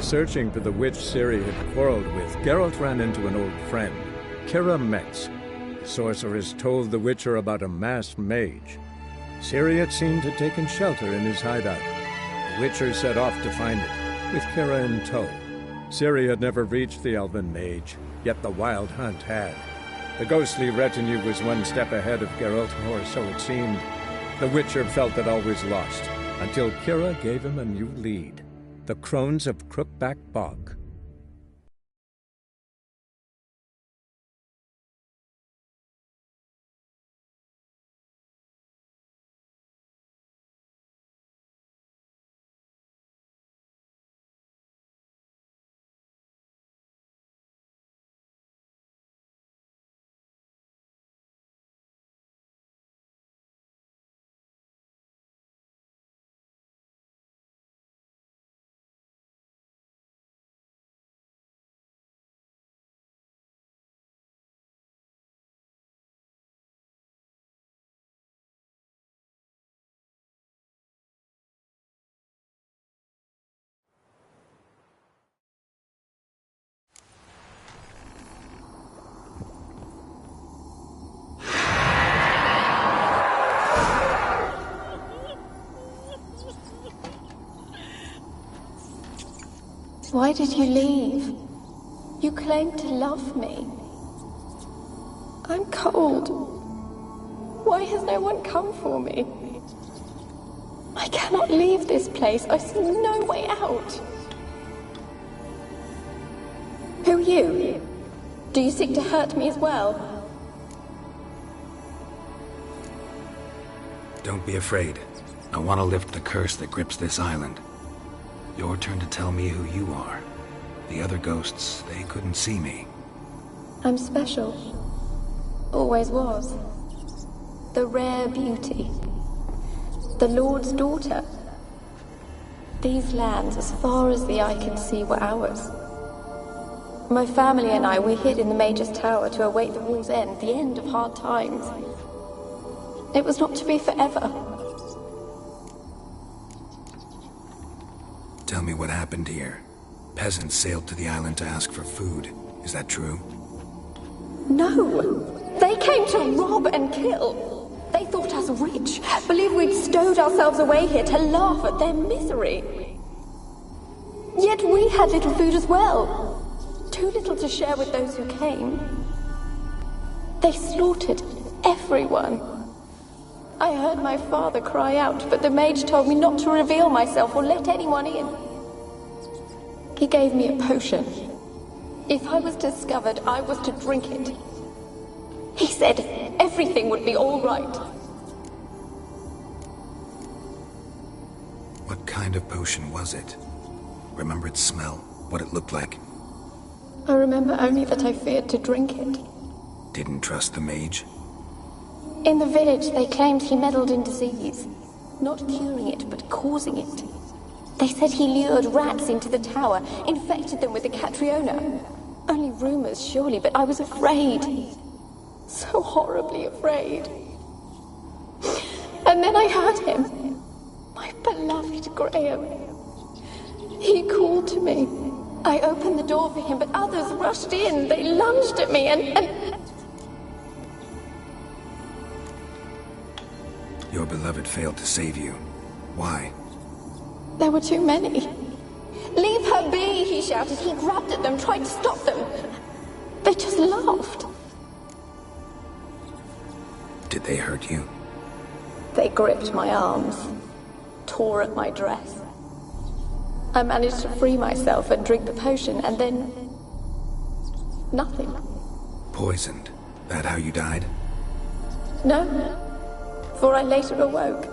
searching for the witch Ciri had quarreled with, Geralt ran into an old friend, Kira Metz. The sorceress told the Witcher about a masked mage. Ciri had seemed to have taken shelter in his hideout. The Witcher set off to find it, with Kira in tow. Ciri had never reached the elven mage, yet the wild hunt had. The ghostly retinue was one step ahead of Geralt, or so it seemed. The Witcher felt that all was lost, until Kira gave him a new lead. The Crones of Crookback Bog. Why did you leave? You claimed to love me. I'm cold. Why has no one come for me? I cannot leave this place. I see no way out. Who are you? Do you seek to hurt me as well? Don't be afraid. I want to lift the curse that grips this island. Your turn to tell me who you are. The other ghosts, they couldn't see me. I'm special. Always was. The rare beauty. The Lord's daughter. These lands, as far as the eye can see, were ours. My family and I, we hid in the Mage's Tower to await the war's end, the end of hard times. It was not to be forever. Tell me what happened here. Peasants sailed to the island to ask for food. Is that true? No! They came to rob and kill. They thought us rich, believed we'd stowed ourselves away here to laugh at their misery. Yet we had little food as well. Too little to share with those who came. They slaughtered everyone. I heard my father cry out, but the mage told me not to reveal myself or let anyone in. He gave me a potion. If I was discovered, I was to drink it. He said everything would be all right. What kind of potion was it? Remember its smell? What it looked like? I remember only that I feared to drink it. Didn't trust the mage? In the village, they claimed he meddled in disease. Not curing it, but causing it. They said he lured rats into the tower, infected them with the Catriona. Only rumors, surely, but I was afraid. So horribly afraid. And then I heard him. My beloved Graham. He called to me. I opened the door for him, but others rushed in. They lunged at me and... Your beloved failed to save you. Why? There were too many. Leave her be, he shouted. He grabbed at them, tried to stop them. They just laughed. Did they hurt you? They gripped my arms, tore at my dress. I managed to free myself and drink the potion, and then... nothing. Poisoned? That how you died? No, for I later awoke.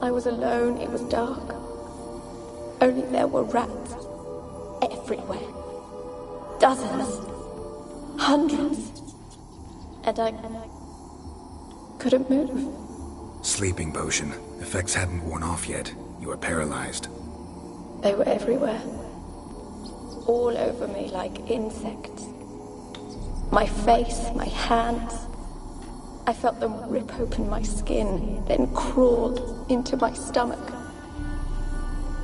I was alone, it was dark. Only there were rats everywhere. Dozens. Hundreds. And I couldn't move. Sleeping potion. Effects hadn't worn off yet. You were paralyzed. They were everywhere. All over me like insects. My face, my hands. I felt them rip open my skin, then crawl into my stomach.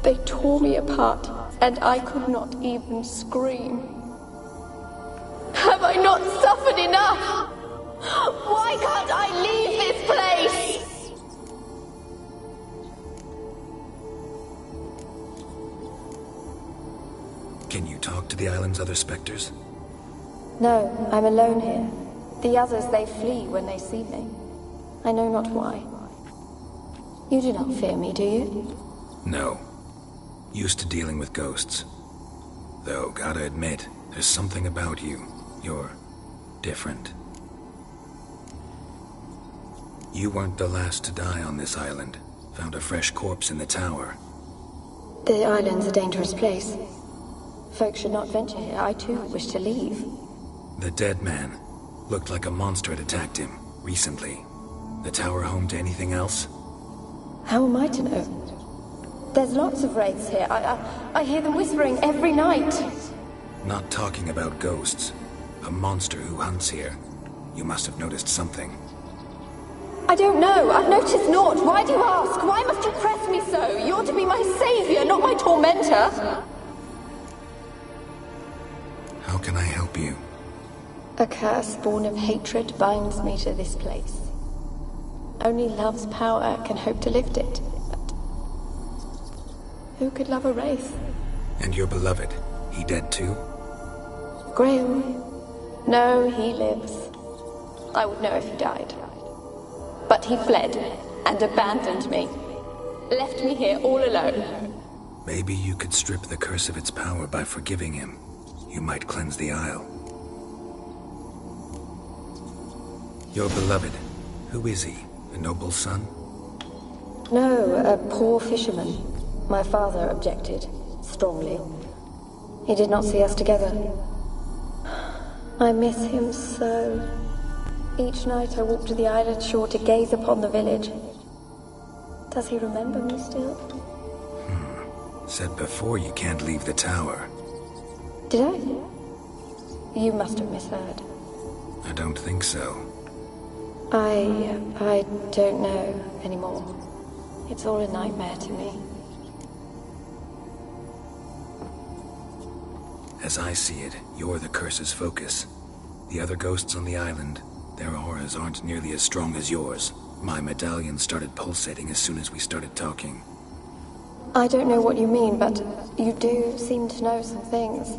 They tore me apart, and I could not even scream. Have I not suffered enough? Why can't I leave this place? Can you talk to the island's other specters? No, I'm alone here. The others, they flee when they see me. I know not why. You do not fear me, do you? No. Used to dealing with ghosts. Though, gotta admit, there's something about you. You're different. You weren't the last to die on this island. Found a fresh corpse in the tower. The island's a dangerous place. Folk should not venture here. I too wish to leave. The dead man. Looked like a monster had attacked him, recently. The tower home to anything else? How am I to know? There's lots of wraiths here. I hear them whispering every night. Not talking about ghosts. A monster who hunts here. You must have noticed something. I don't know. I've noticed naught. Why do you ask? Why must you press me so? You're to be my savior, not my tormentor. How can I help you? A curse born of hatred binds me to this place. Only love's power can hope to lift it. But who could love a wraith? And your beloved, he dead too? Graham? No, he lives. I would know if he died. But he fled and abandoned me. Left me here all alone. Maybe you could strip the curse of its power by forgiving him. You might cleanse the isle. Your beloved, who is he? A noble son? No, a poor fisherman. My father objected, strongly. He did not see us together. I miss him so. Each night I walk to the island shore to gaze upon the village. Does he remember me still? Said before you can't leave the tower. Did I? You must have misheard. I don't think so. I don't know anymore. It's all a nightmare to me. As I see it, you're the curse's focus. The other ghosts on the island, their auras aren't nearly as strong as yours. My medallion started pulsating as soon as we started talking. I don't know what you mean, but you do seem to know some things.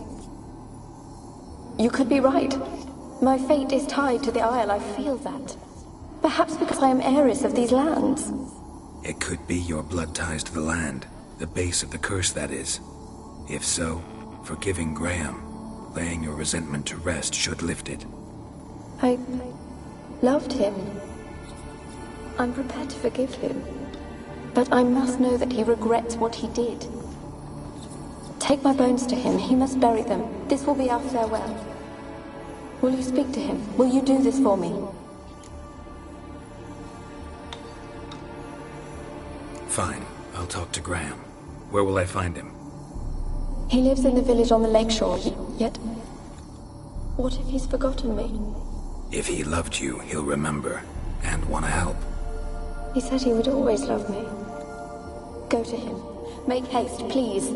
You could be right. My fate is tied to the Isle, I feel that. Perhaps because I am heiress of these lands. It could be your blood ties to the land, the base of the curse, that is. If so, forgiving Graham, laying your resentment to rest should lift it. I loved him. I'm prepared to forgive him. But I must know that he regrets what he did. Take my bones to him. He must bury them. This will be our farewell. Will you speak to him? Will you do this for me? Fine. I'll talk to Graham. Where will I find him? He lives in the village on the lakeshore, yet... What if he's forgotten me? If he loved you, he'll remember, and want to help. He said he would always love me. Go to him. Make haste, please.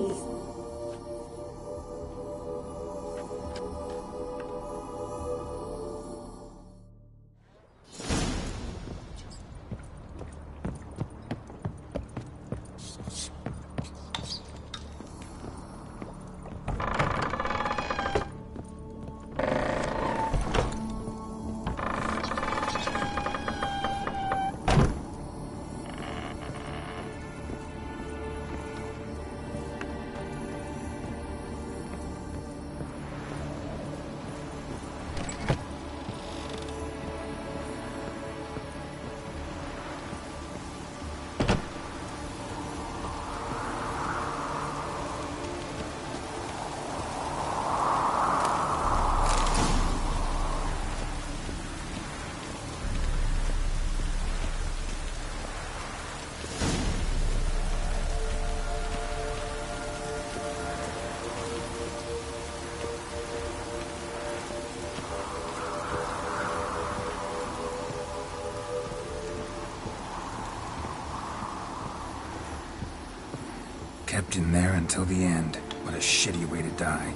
Kept in there until the end. What a shitty way to die.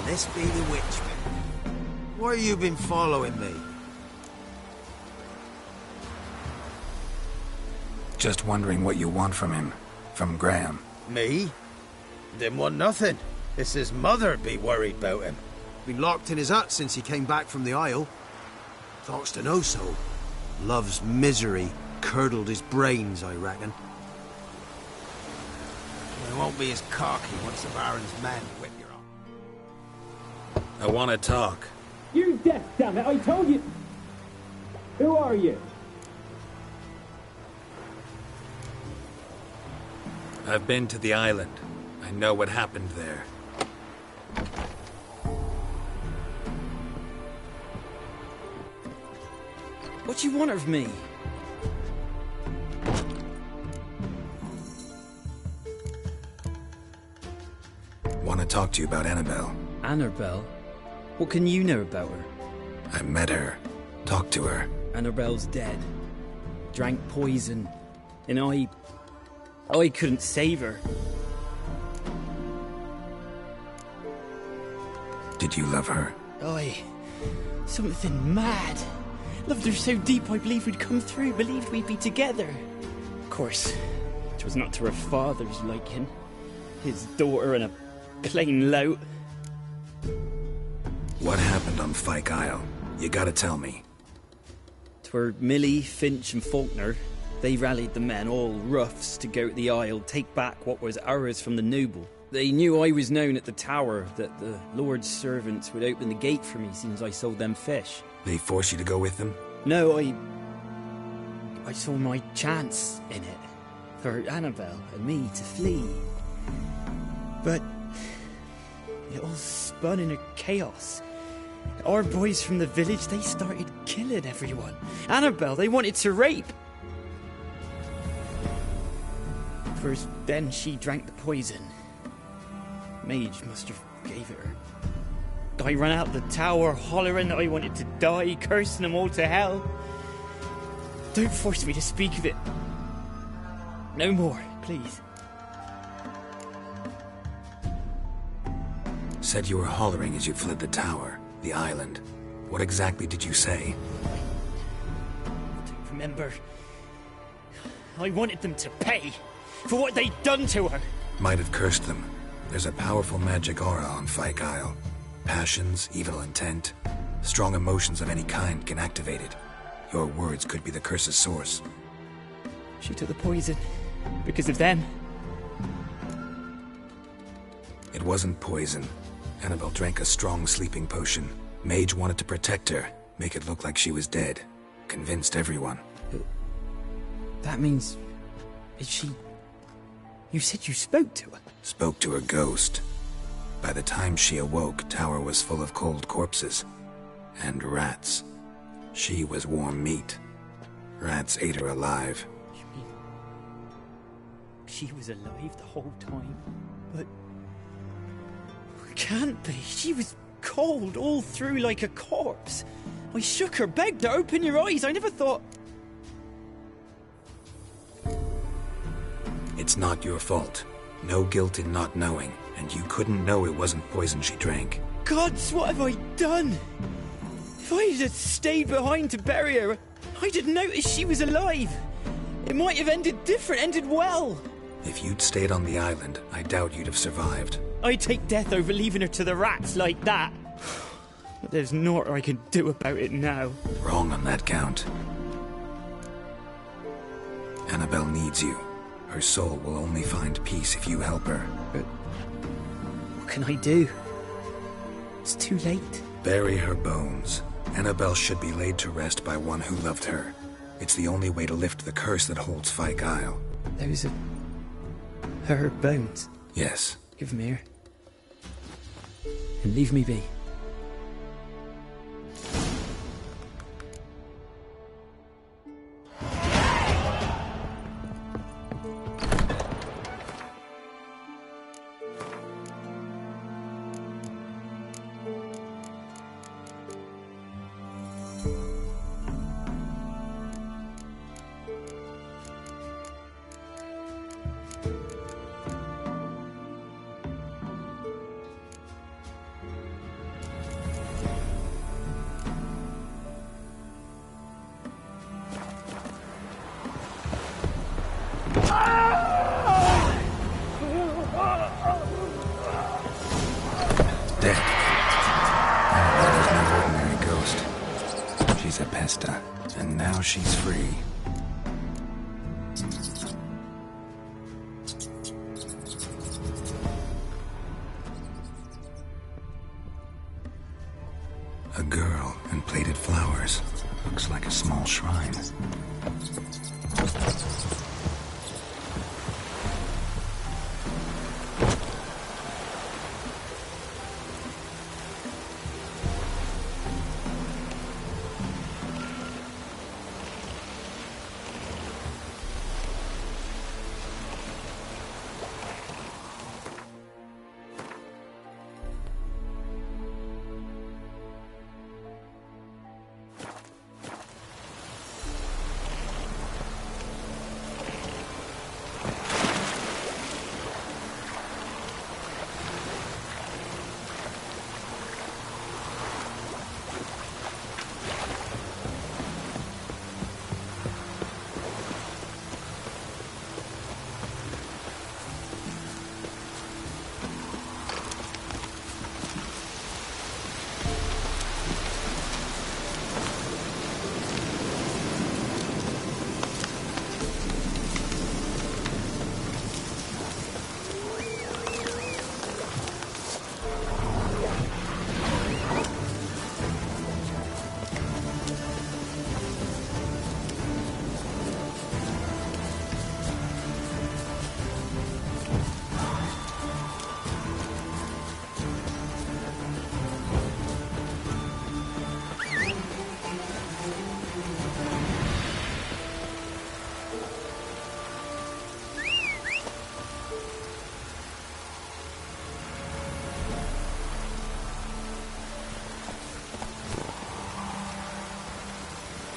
This be the witch. Why you been following me? Just wondering what you want from him. From Graham. Me? Didn't want nothing. It's his mother be worried about him. Been locked in his hut since he came back from the Isle. Talks to no soul. Love's misery curdled his brains, I reckon. He won't be as cocky once the Baron's men whip you up. I want to talk. You're deaf, damn it! I told you! Who are you? I've been to the island. I know what happened there. What do you want of me? Want to talk to you about Annabelle. Annabelle? What can you know about her? I met her. Talked to her. Annabelle's dead. Drank poison. And I couldn't save her. Did you love her? Something mad. Loved her so deep I believed we'd come through, believed we'd be together. Of course, it was not to her father's liking. His daughter and a plain lout. What happened on Fyke Isle? You gotta tell me. 'Twere Millie, Finch and Faulkner. They rallied the men, all roughs, to go to the Isle, take back what was ours from the noble. They knew I was known at the tower, that the Lord's servants would open the gate for me since I sold them fish. They force you to go with them? No, I saw my chance in it. For Annabelle and me to flee. But it all spun in a chaos. Our boys from the village, they started killing everyone. Annabelle, they wanted to rape. First, then she drank the poison. Mage must have gave it her. I ran out the tower, hollering that I wanted to die, cursing them all to hell. Don't force me to speak of it. No more, please. Said you were hollering as you fled the tower, the island. What exactly did you say? I don't remember. I wanted them to pay for what they'd done to her. Might have cursed them. There's a powerful magic aura on Fyke Isle. Passions, evil intent, strong emotions of any kind can activate it. Your words could be the curse's source. She took the poison because of them. It wasn't poison. Annabelle drank a strong sleeping potion. Mage wanted to protect her, make it look like she was dead. Convinced everyone. That means... Is she... You said you spoke to her? Spoke to her ghost. By the time she awoke, Tower was full of cold corpses. And rats. She was warm meat. Rats ate her alive. You mean... She was alive the whole time? But... It can't be. She was cold all through like a corpse. I shook her, begged her, open your eyes. I never thought... It's not your fault. No guilt in not knowing, and you couldn't know it wasn't poison she drank. Gods, what have I done? If I had stayed behind to bury her, I'd have noticed she was alive. It might have ended different, ended well. If you'd stayed on the island, I doubt you'd have survived. I'd take death over leaving her to the rats like that. But there's naught I can do about it now. Wrong on that count. Annabelle needs you. Her soul will only find peace if you help her. But what can I do? It's too late. Bury her bones. Annabelle should be laid to rest by one who loved her. It's the only way to lift the curse that holds Fyke Isle. Those are... her bones. Yes. Give them here. And leave me be. Dead. Annabelle is no ordinary ghost. She's a pesta, and now she's free. A girl in plated flowers. Looks like a small shrine.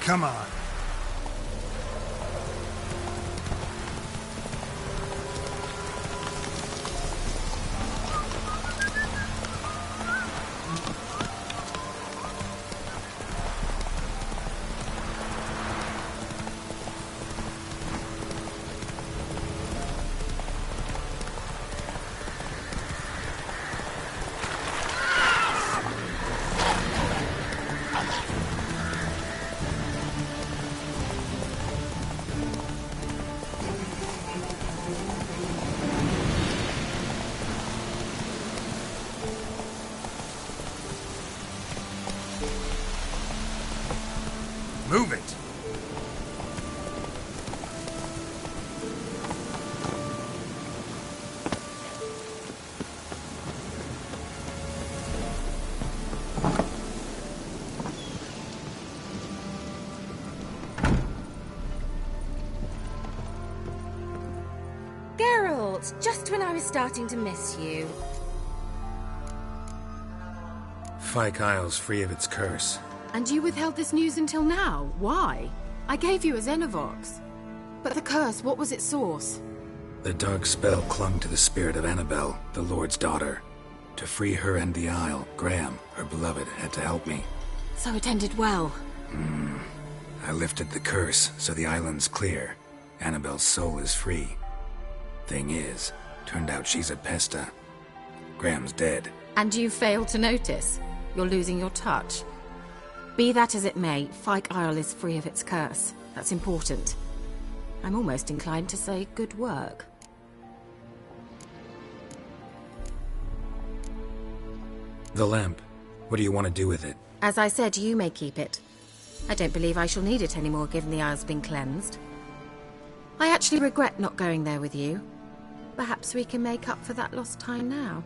Come on. Move it! Geralt, just when I was starting to miss you. Fyke Isle's free of its curse. And you withheld this news until now? Why? I gave you a Xenovox. But the curse, what was its source? The dark spell clung to the spirit of Annabelle, the Lord's daughter. To free her and the Isle, Graham, her beloved, had to help me. So it ended well. I lifted the curse, so the island's clear. Annabelle's soul is free. Thing is, turned out she's a pesta. Graham's dead. And you failed to notice? You're losing your touch. Be that as it may, Fyke Isle is free of its curse. That's important. I'm almost inclined to say good work. The lamp. What do you want to do with it? As I said, you may keep it. I don't believe I shall need it anymore, given the Isle's been cleansed. I actually regret not going there with you. Perhaps we can make up for that lost time now.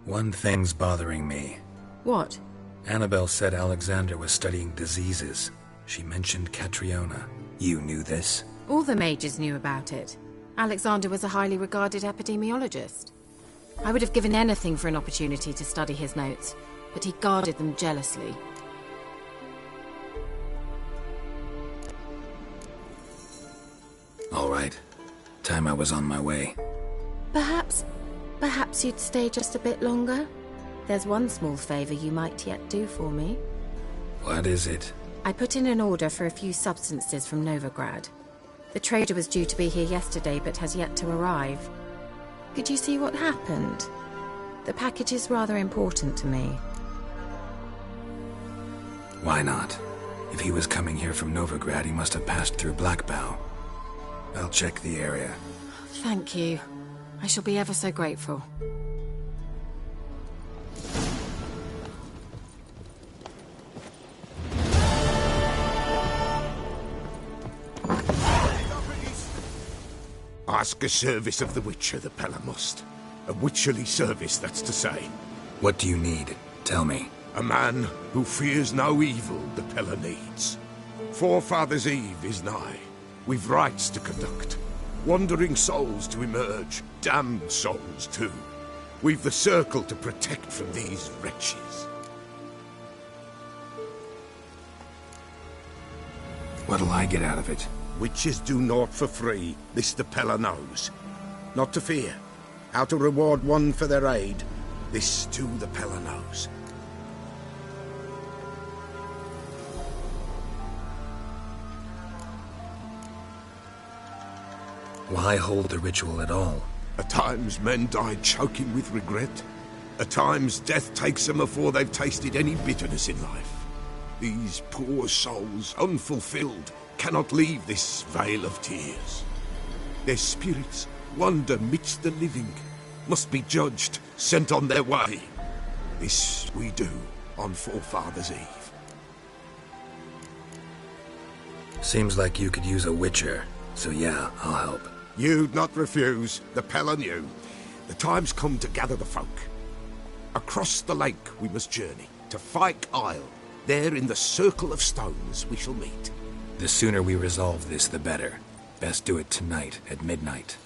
One thing's bothering me. What? Annabelle said Alexander was studying diseases. She mentioned Catriona. You knew this? All the mages knew about it. Alexander was a highly regarded epidemiologist. I would have given anything for an opportunity to study his notes, but he guarded them jealously. All right. Time I was on my way. Perhaps you'd stay just a bit longer? There's one small favor you might yet do for me. What is it? I put in an order for a few substances from Novigrad. The trader was due to be here yesterday, but has yet to arrive. Could you see what happened? The package is rather important to me. Why not? If he was coming here from Novigrad, he must have passed through Blackbough. I'll check the area. Thank you. I shall be ever so grateful. Ask a service of the Witcher, the Pella must. A witcherly service, that's to say. What do you need? Tell me. A man who fears no evil the Pella needs. Forefathers' Eve is nigh. We've rites to conduct. Wandering souls to emerge. Damned souls, too. We've the circle to protect from these wretches. What'll I get out of it? Witches do naught for free, this the Pella knows. Not to fear. How to reward one for their aid, this too the Pella knows. Why hold the ritual at all? At times men die choking with regret. At times death takes them before they've tasted any bitterness in life. These poor souls, unfulfilled, cannot leave this vale of tears. Their spirits wander midst the living, must be judged, sent on their way. This we do on Forefathers' Eve. Seems like you could use a witcher, so yeah, I'll help. You'd not refuse, the Pella knew. The time's come to gather the folk. Across the lake we must journey, to Fyke Isle. There in the circle of stones we shall meet. The sooner we resolve this, the better. Best do it tonight, at midnight.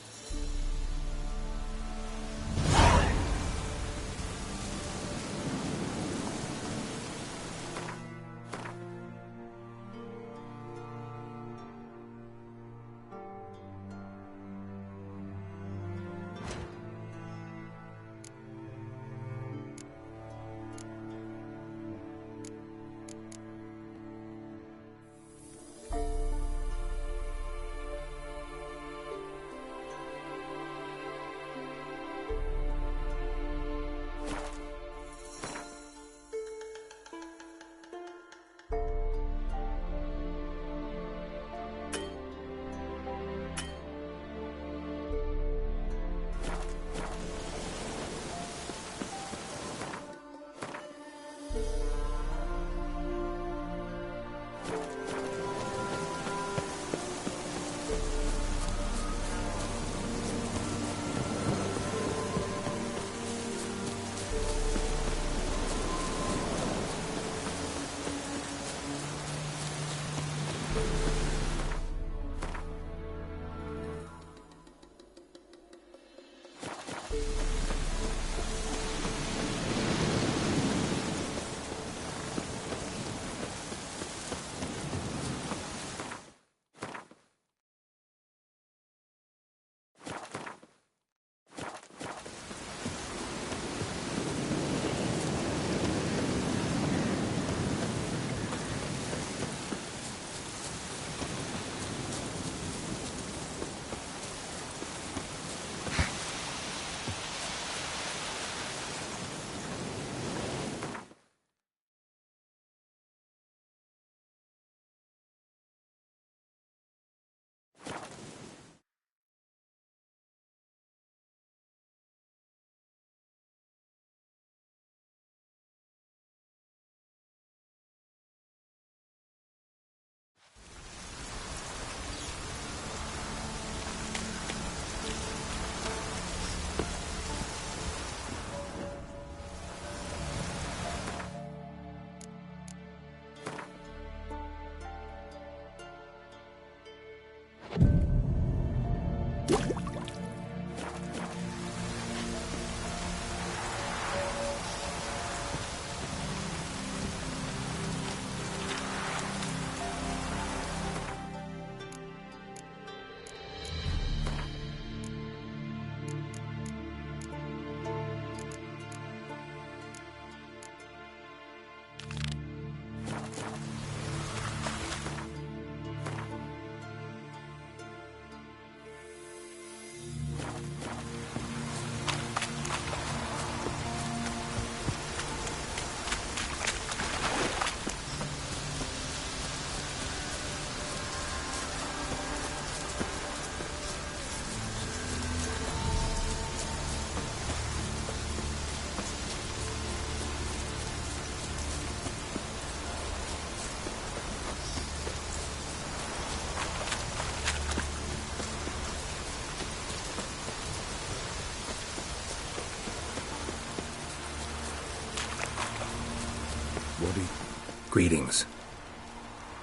Greetings.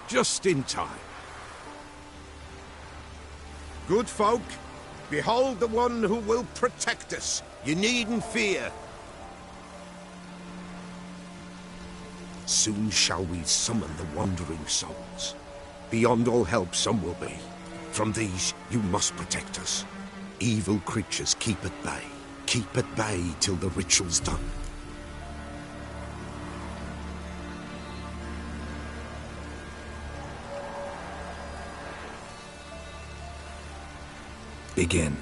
Just in time. Good folk, behold the one who will protect us. You needn't fear. Soon shall we summon the wandering souls. Beyond all help some will be. From these you must protect us. Evil creatures keep at bay. Keep at bay till the ritual's done. Begin.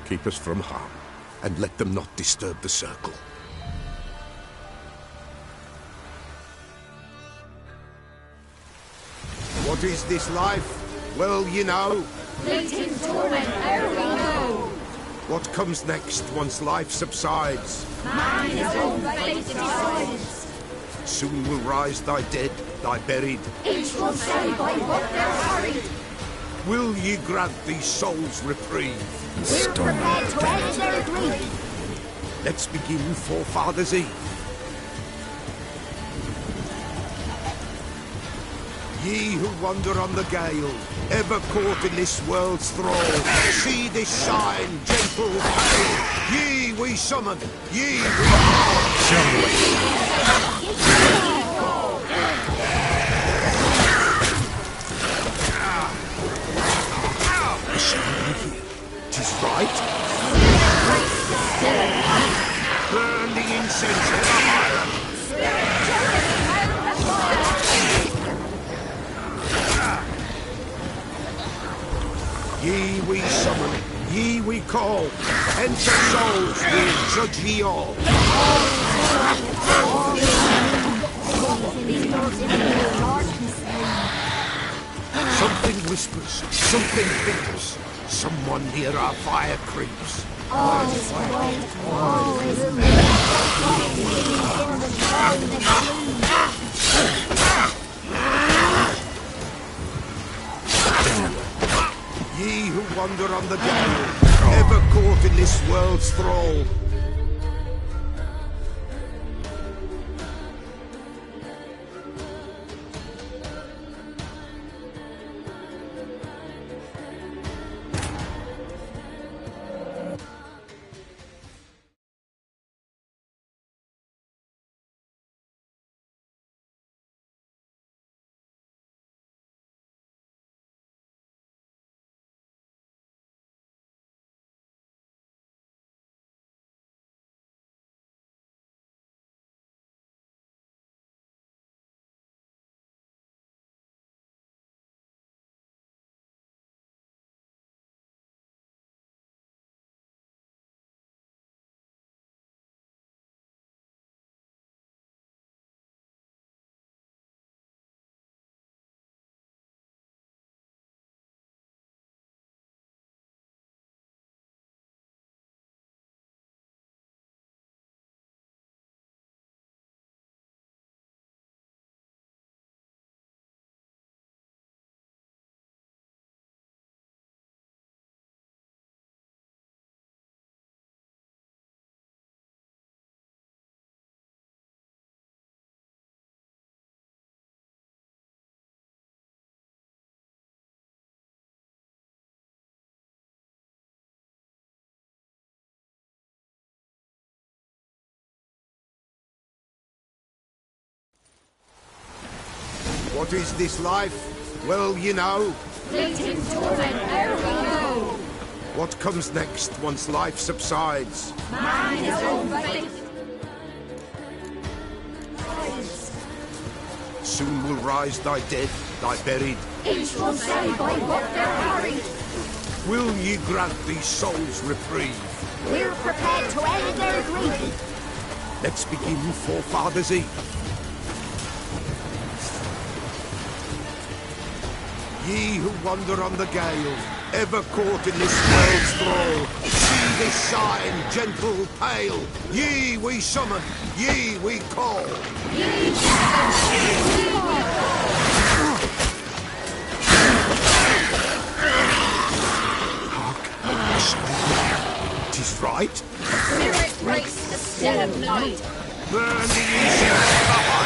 Keep us from harm, and let them not disturb the circle. What is this life? Well, you know. Fleeting torment, ere we know. What comes next once life subsides? Man is all fate decides. Soon will rise thy dead, thy buried. Each will say by what they're hurried. Will ye grant these souls reprieve? We're prepared to end their grief. Let's begin Forefathers' Eve. Ye who wander on the gale, ever caught in this world's thrall, see this sign, gentle pale. Ye we summon, ye we Tis right. Burn the incense ever higher. Ye we summon, ye we call. Enter souls, we'll judge ye all. Something whispers, something bickers. Someone near our fire creeps. All is white, all is Ye who wander on the gale, ever caught in this world's thrall. What is this life? Well, you know. fleeting torment, ere we know. What comes next once life subsides? Man is all fate. Soon will rise thy dead, thy buried. Each will say by what they're hurried. Will ye grant these souls reprieve? We're prepared to end their grief. Let's begin Forefathers' Eve. Ye who wander on the gale, ever caught in this world's thrall, see this sign, gentle, pale. Ye we summon, ye we call. Hark, 'tis right. Spirit breaks the still of night. Burn the incense.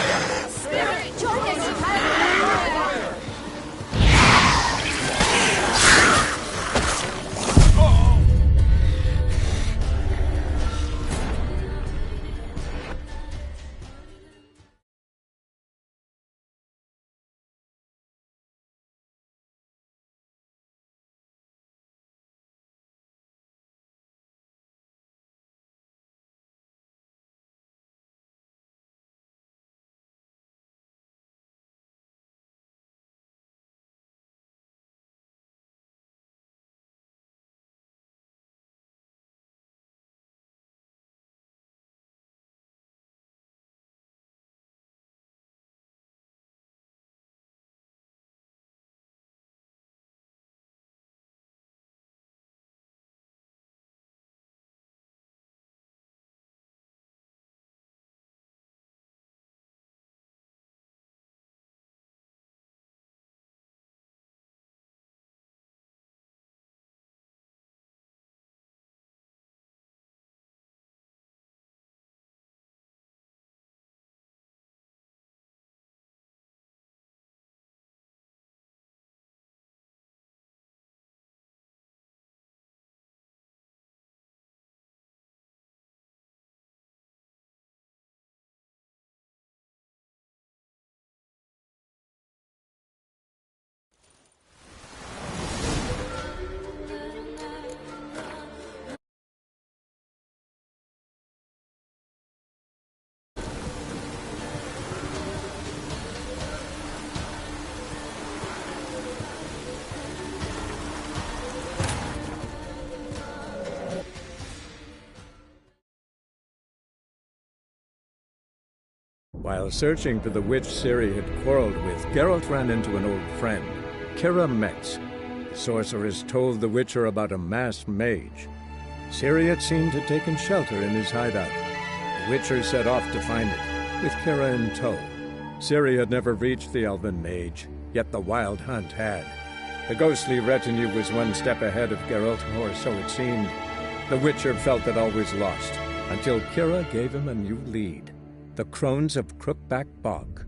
While searching for the witch Ciri had quarreled with, Geralt ran into an old friend, Kira Metz. The sorceress told the Witcher about a masked mage. Ciri had seemed to have taken shelter in his hideout. The Witcher set off to find it, with Kira in tow. Ciri had never reached the elven mage, yet the Wild Hunt had. The ghostly retinue was one step ahead of Geralt, or so it seemed. The Witcher felt that all was lost, until Kira gave him a new lead. The Crones of Crookback Bog.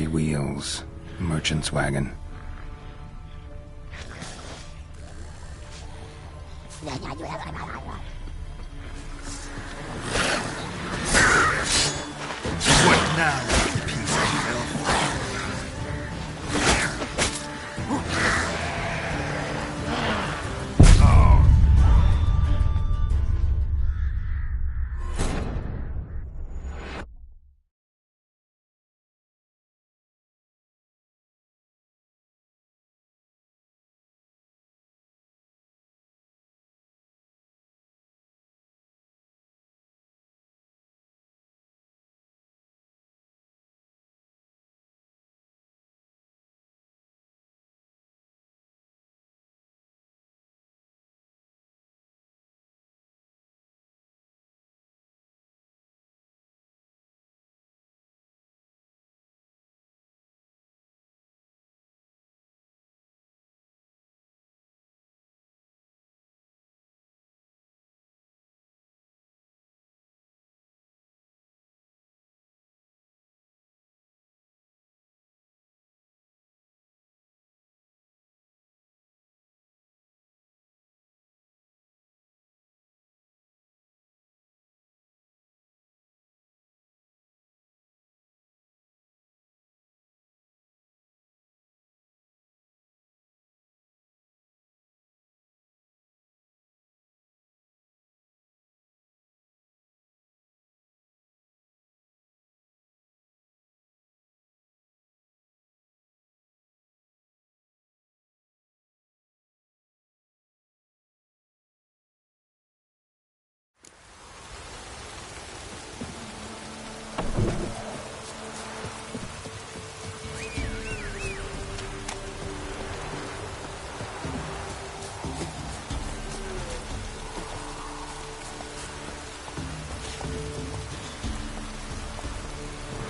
heavy wheels. Merchant's wagon. What now, you piece of filth?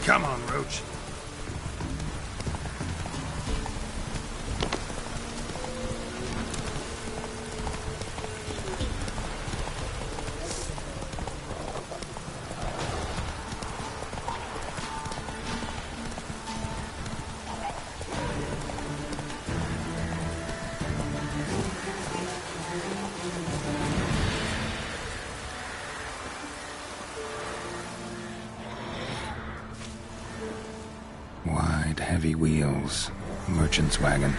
Come on, Roach. Wide, heavy wheels. Merchant's wagon.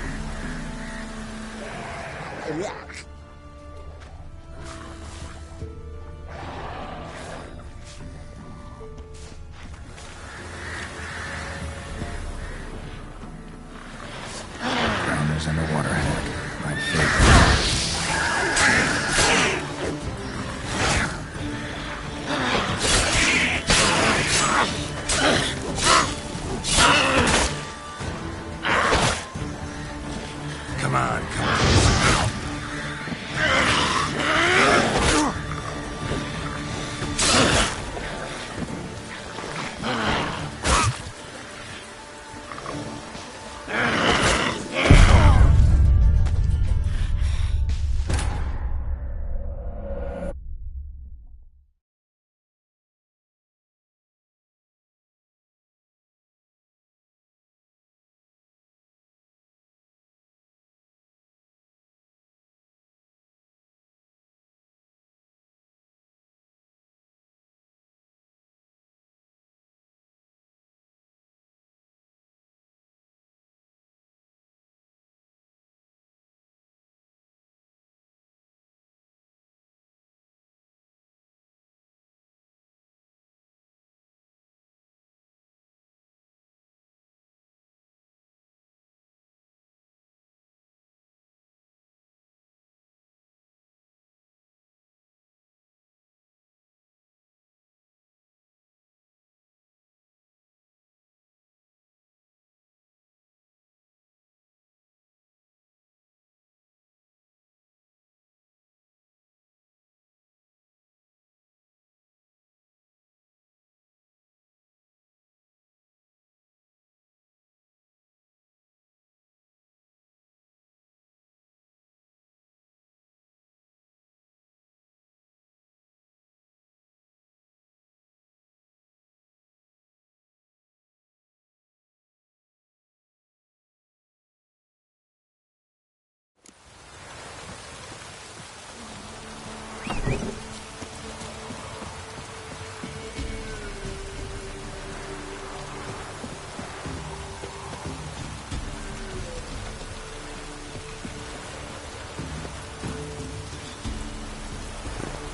Grounders and a water hack. My favorite. Come on, come on.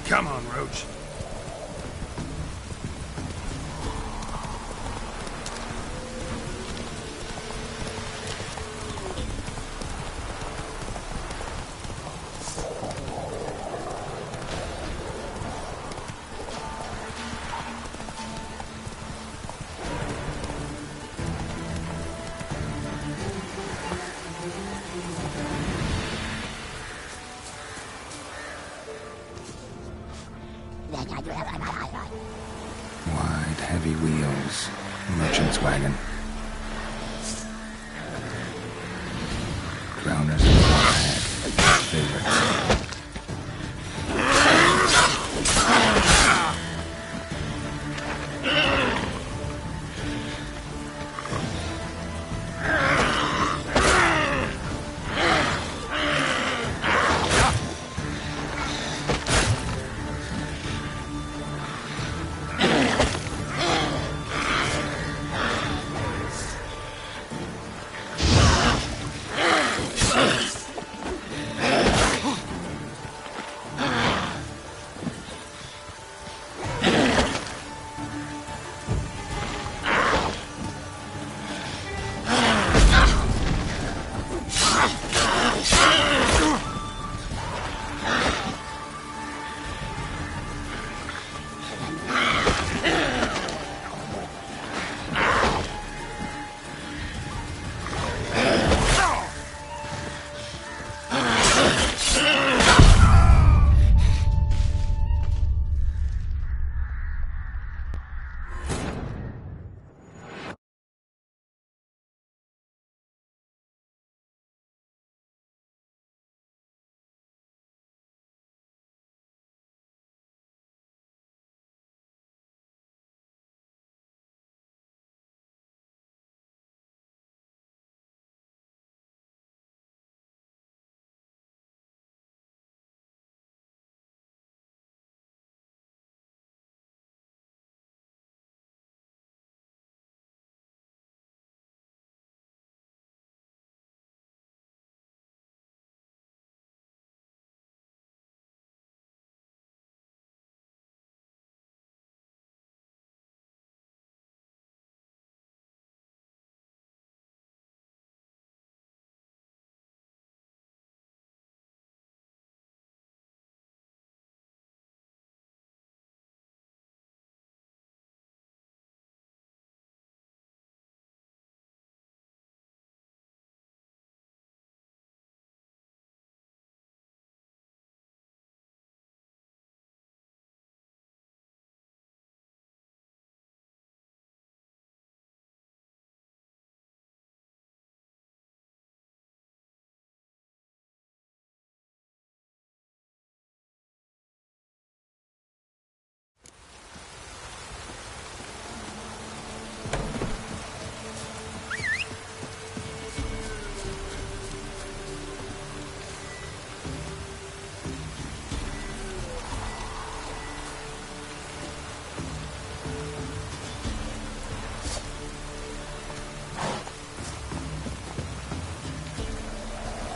Come on, Roach. Wide, heavy wheels. Merchant's wagon. Drowners in the waterhead. Favorites.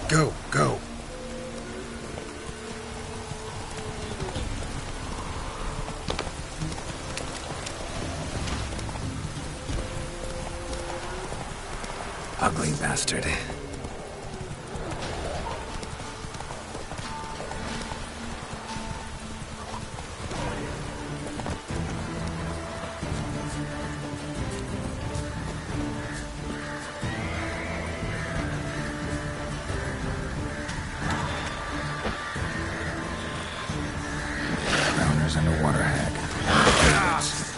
Go, go. Ugly bastard. Drowners and a water hag. Favorites.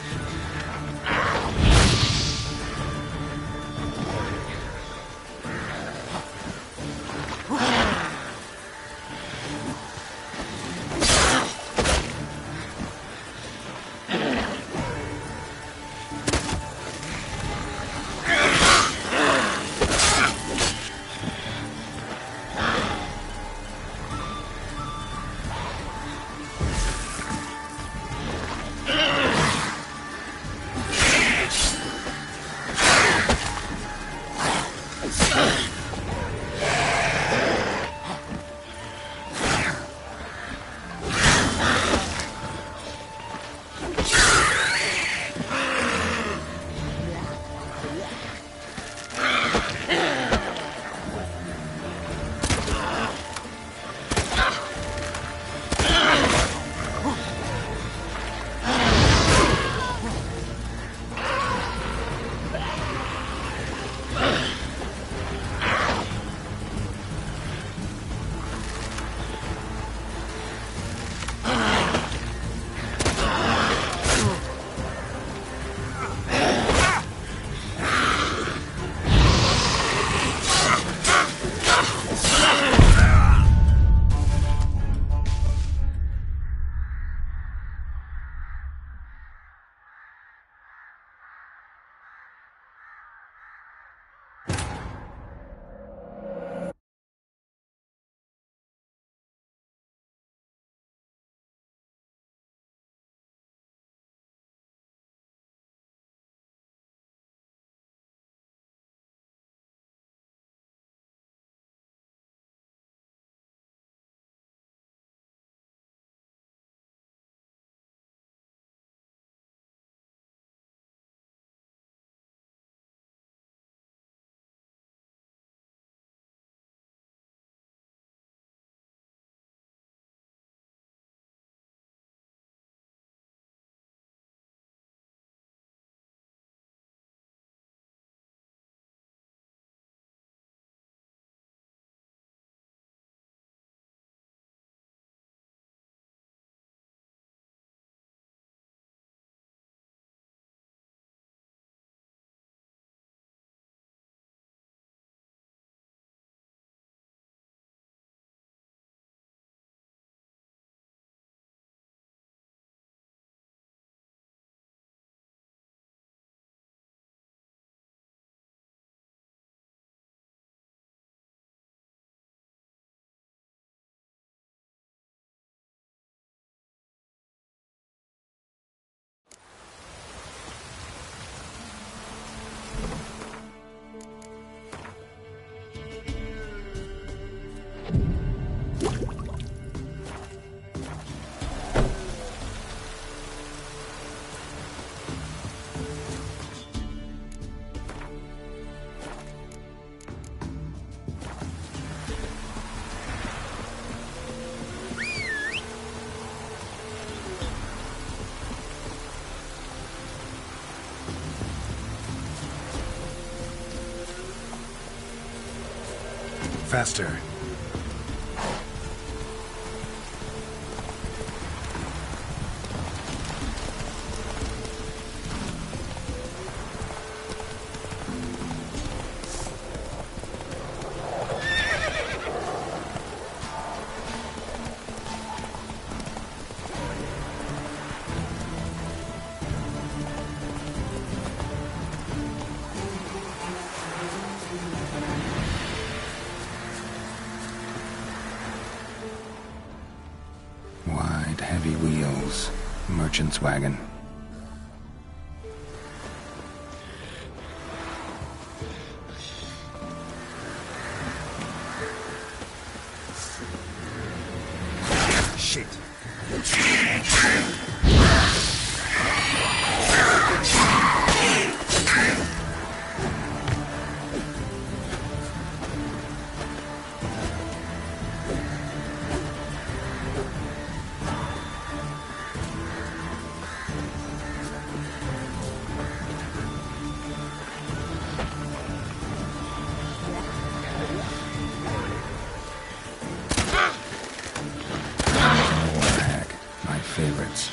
faster. Wide, heavy wheels. Merchant's wagon. Shit. Favorites.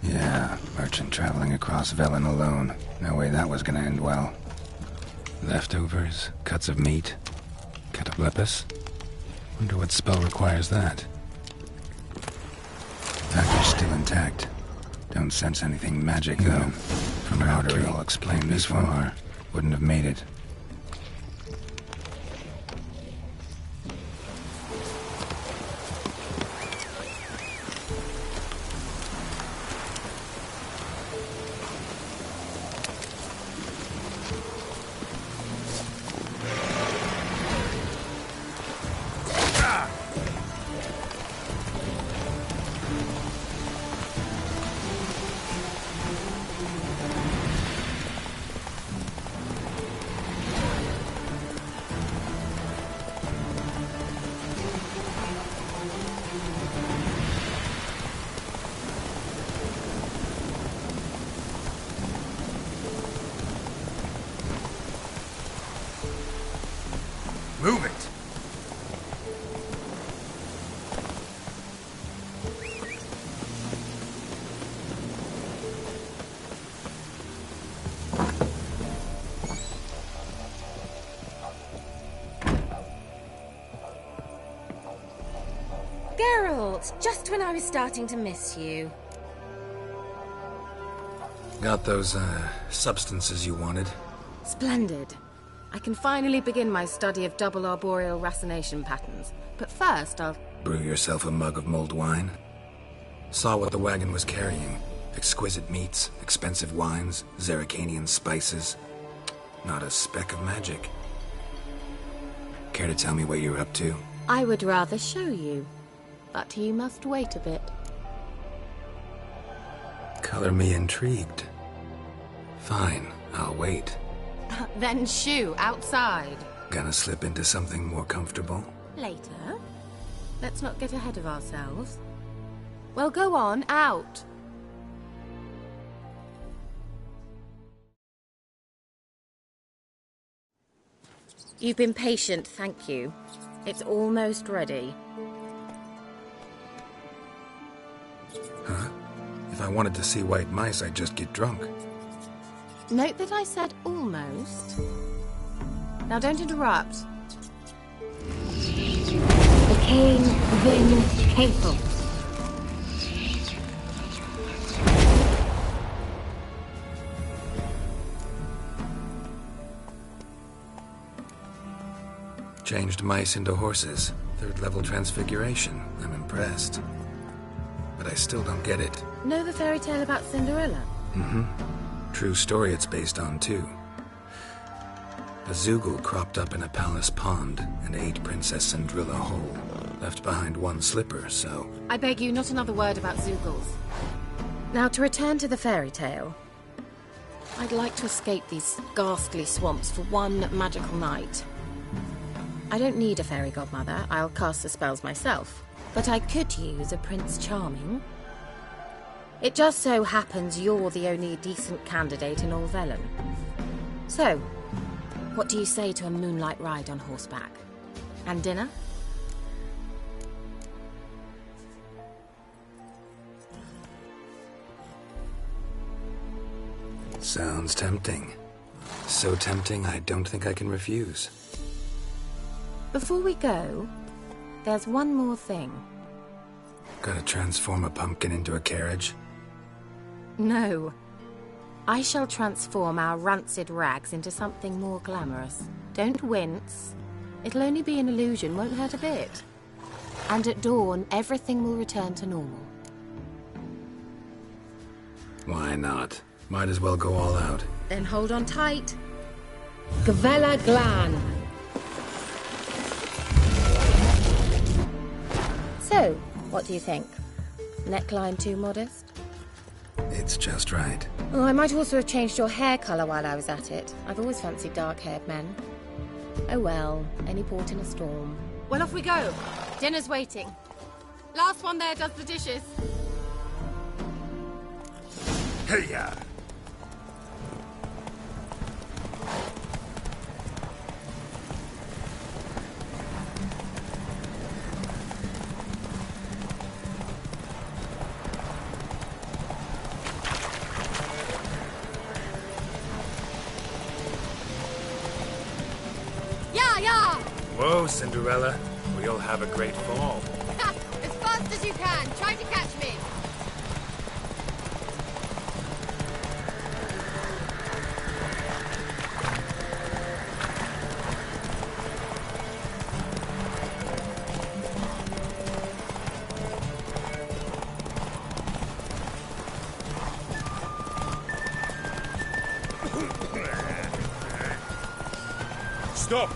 Yeah, merchant traveling across Velen alone. No way that was gonna end well. Leftovers, cuts of meat, cataplepis. Wonder what spell requires that. Package still intact. Don't sense anything magic though. From an artery, I'll explain this far. Wouldn't have made it. It's just when I was starting to miss you. Got those, substances you wanted? Splendid. I can finally begin my study of double arboreal racination patterns. But first, I'll... Brew yourself a mug of mulled wine? Saw what the wagon was carrying. Exquisite meats, expensive wines, Zerrikanian spices. Not a speck of magic. Care to tell me what you're up to? I would rather show you. But you must wait a bit. Color me intrigued. Fine, I'll wait. Then shoo, outside. Gonna slip into something more comfortable? Later. Let's not get ahead of ourselves. Well, go on, out. You've been patient, thank you. It's almost ready. Huh? If I wanted to see white mice, I'd just get drunk. Note that I said almost. Now don't interrupt. The cane then capable. Changed mice into horses. 3rd level transfiguration. I'm impressed. But I still don't get it. Know the fairy tale about Cinderella? Mm-hmm. True story it's based on, too. A Zoogle cropped up in a palace pond and ate Princess Cinderella whole. Left behind one slipper, so... I beg you, not another word about Zoogles. Now, to return to the fairy tale. I'd like to escape these ghastly swamps for one magical night. I don't need a fairy godmother. I'll cast the spells myself. But I could use a Prince Charming. It just so happens you're the only decent candidate in all Velen. So, what do you say to a moonlight ride on horseback? And dinner? Sounds tempting. So tempting, I don't think I can refuse. Before we go, there's one more thing. Gotta transform a pumpkin into a carriage? No. I shall transform our rancid rags into something more glamorous. Don't wince. It'll only be an illusion, won't hurt a bit. And at dawn, everything will return to normal. Why not? Might as well go all out. Then hold on tight. Gavella Glan. So, what do you think? Neckline too modest? It's just right. Oh, I might also have changed your hair colour while I was at it. I've always fancied dark-haired men. Oh well, any port in a storm. Well, off we go. Dinner's waiting. Last one there does the dishes. Hey-ya! Whoa, Cinderella. We'll have a great fall. As fast as you can. Try to catch me. Stop!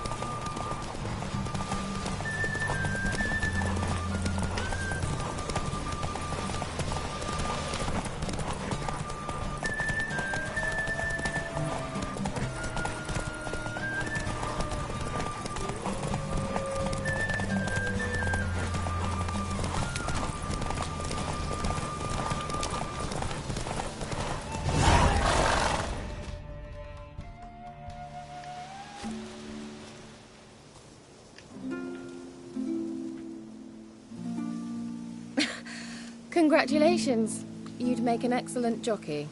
Congratulations. You'd make an excellent jockey.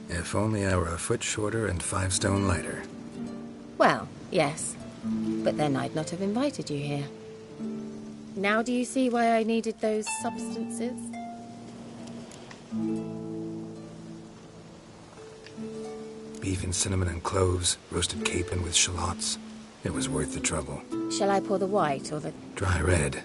If only I were a foot shorter and 5 stone lighter. Well, yes. But then I'd not have invited you here. Now do you see why I needed those substances? Beef and cinnamon and cloves, roasted capon with shallots. It was worth the trouble. Shall I pour the white or the... Dry red,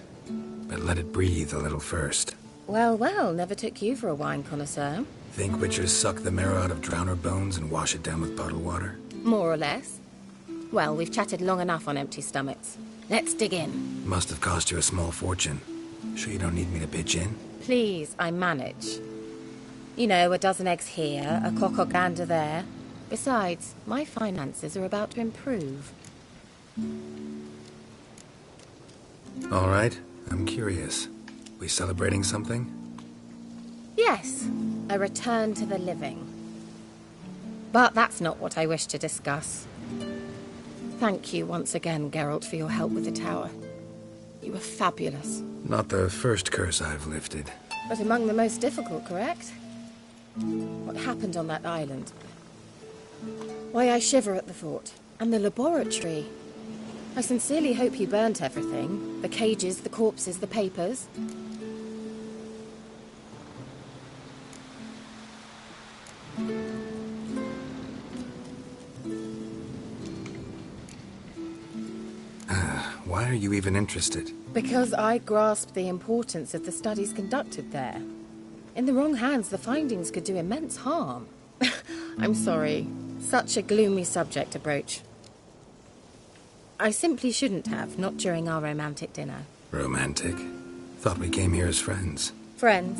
but let it breathe a little first. Well, well, never took you for a wine connoisseur. Think witchers suck the marrow out of drowner bones and wash it down with puddle water? More or less. Well, we've chatted long enough on empty stomachs. Let's dig in. Must have cost you a small fortune. Sure you don't need me to pitch in? Please, I manage. You know, a dozen eggs here, a cock or gander there. Besides, my finances are about to improve. All right, I'm curious. We celebrating something? Yes, a return to the living. But that's not what I wish to discuss. Thank you once again, Geralt, for your help with the tower. You were fabulous. Not the first curse I've lifted. But among the most difficult, correct? What happened on that island? Why I shiver at the thought. And the laboratory. I sincerely hope you burnt everything. The cages, the corpses, the papers. Why are you even interested? Because I grasped the importance of the studies conducted there. In the wrong hands, the findings could do immense harm. I'm sorry. Such a gloomy subject to broach. I simply shouldn't have, not during our romantic dinner. Romantic? Thought we came here as friends. Friends.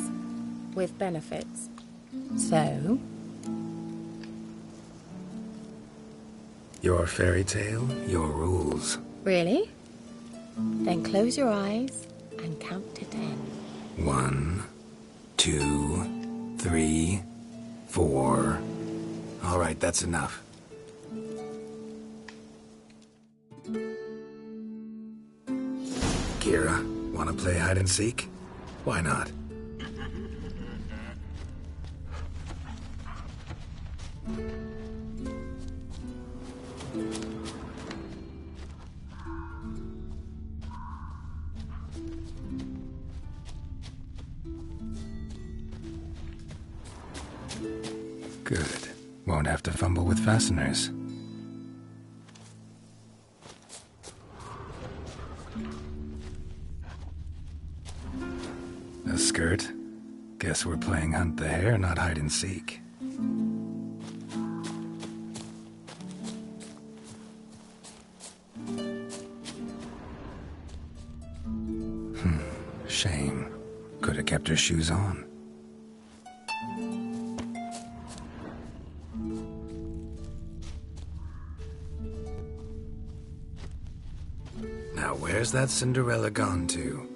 With benefits. So? Your fairy tale, your rules. Really? Then close your eyes and count to 10. 1, 2, 3, 4. All right, that's enough. Kira, wanna play hide and seek? Why not? Good. Won't have to fumble with fasteners. A skirt? Guess we're playing hunt the hare, not hide and seek. Shame. Could have kept her shoes on. Now where's that Cinderella gone to?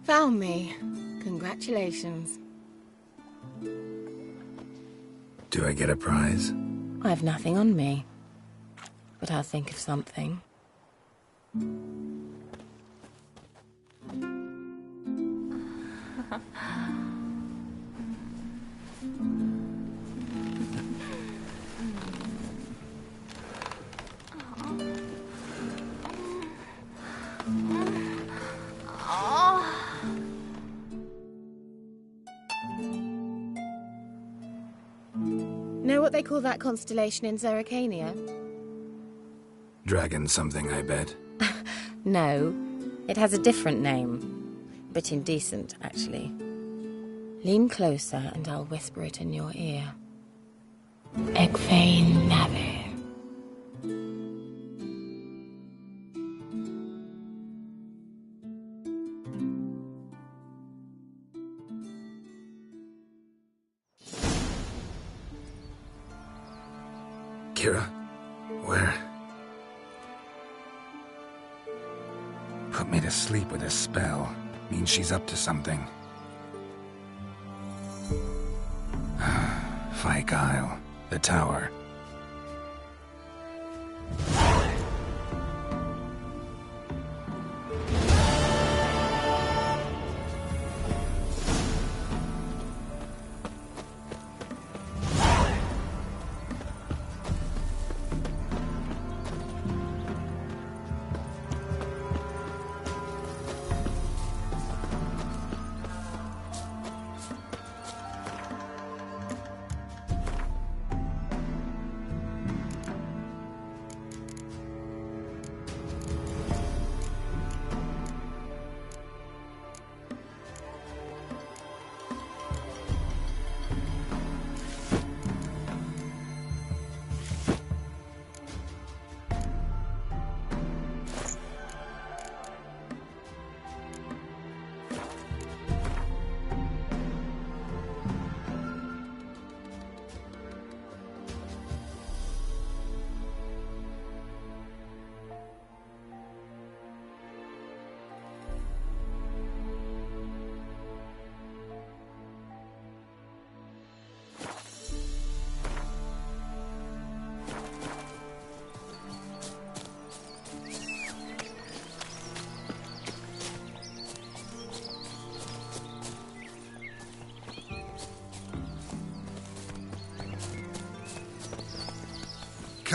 Found me. Congratulations. Do I get a prize? I have nothing on me. But I'll think of something. Know what they call that constellation in Zerrikania? Dragon something, I bet. No, it has a different name. But indecent, actually. Lean closer and I'll whisper it in your ear. Egfain Navir. Kira? Where? Put me to sleep with a spell. Means she's up to something. Fyke Isle. The tower.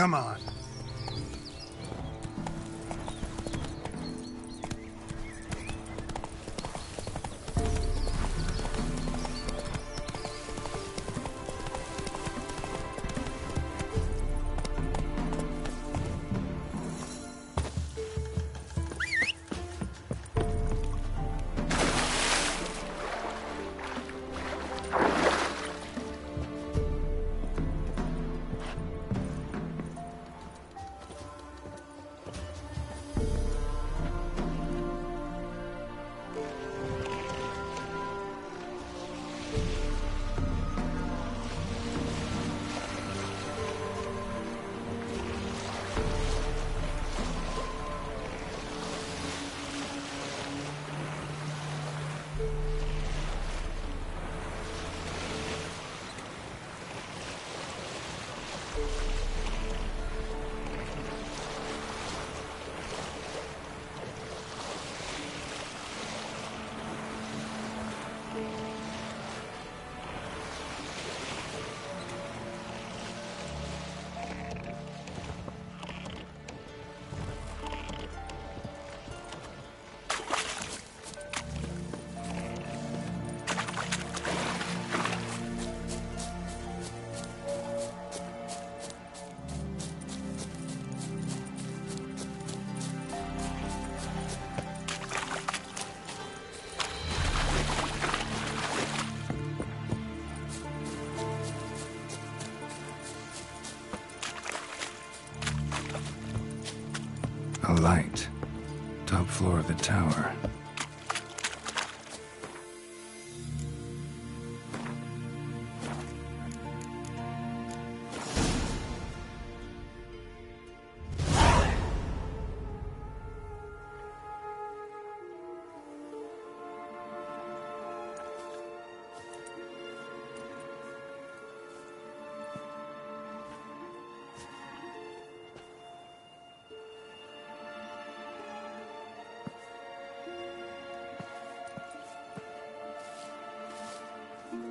Come on. A light. Top floor of the tower.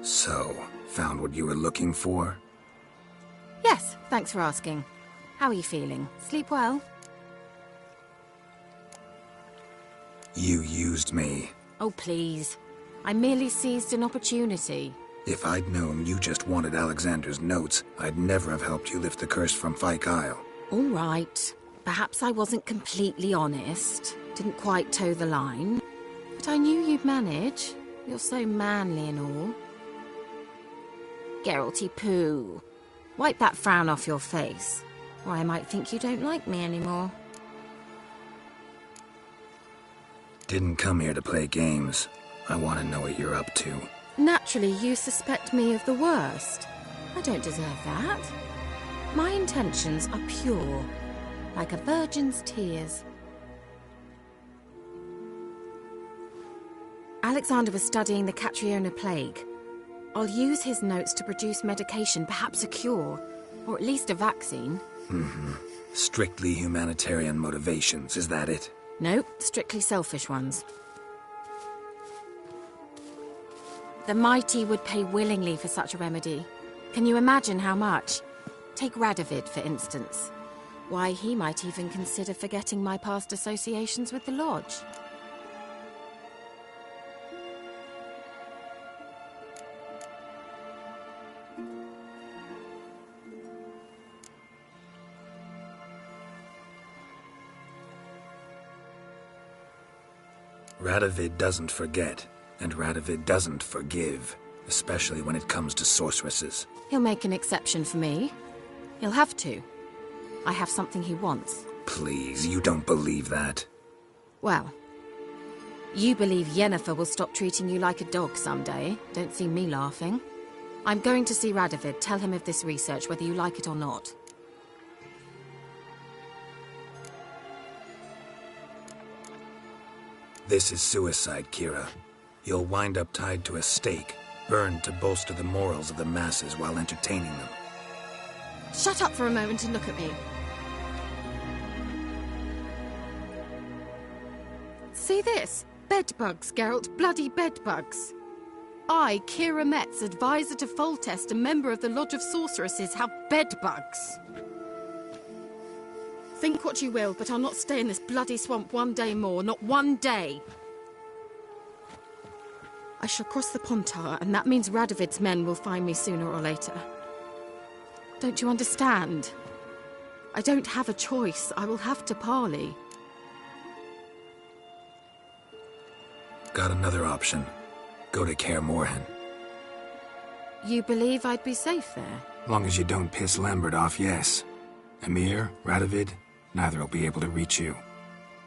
So, found what you were looking for? Yes, thanks for asking. How are you feeling? Sleep well? You used me. Oh, please. I merely seized an opportunity. If I'd known you just wanted Alexander's notes, I'd never have helped you lift the curse from Fyke Isle. All right. Perhaps I wasn't completely honest. Didn't quite toe the line. But I knew you'd manage. You're so manly and all. Geralty poo. Wipe that frown off your face, or I might think you don't like me anymore. Didn't come here to play games. I want to know what you're up to. Naturally, you suspect me of the worst. I don't deserve that. My intentions are pure, like a virgin's tears. Alexander was studying the Catriona plague. I'll use his notes to produce medication, perhaps a cure, or at least a vaccine. Mm-hmm. Strictly humanitarian motivations, is that it? Nope, strictly selfish ones. The mighty would pay willingly for such a remedy. Can you imagine how much? Take Radovid, for instance. Why, he might even consider forgetting my past associations with the Lodge. Radovid doesn't forget, and Radovid doesn't forgive, especially when it comes to sorceresses. He'll make an exception for me. He'll have to. I have something he wants. Please, you don't believe that. Well, you believe Yennefer will stop treating you like a dog someday. Don't see me laughing. I'm going to see Radovid, tell him of this research, whether you like it or not. This is suicide, Kira. You'll wind up tied to a stake, burned to bolster the morals of the masses while entertaining them. Shut up for a moment and look at me. See this? Bedbugs, Geralt. Bloody bedbugs. I, Kira Metz, advisor to Foltest, a member of the Lodge of Sorceresses, have bedbugs. Think what you will, but I'll not stay in this bloody swamp one day more. Not one day. I shall cross the Pontar, and that means Radovid's men will find me sooner or later. Don't you understand? I don't have a choice. I will have to parley. Got another option. Go to Kaer Morhen. You believe I'd be safe there? Long as you don't piss Lambert off, yes. Emir, Radovid, neither will be able to reach you.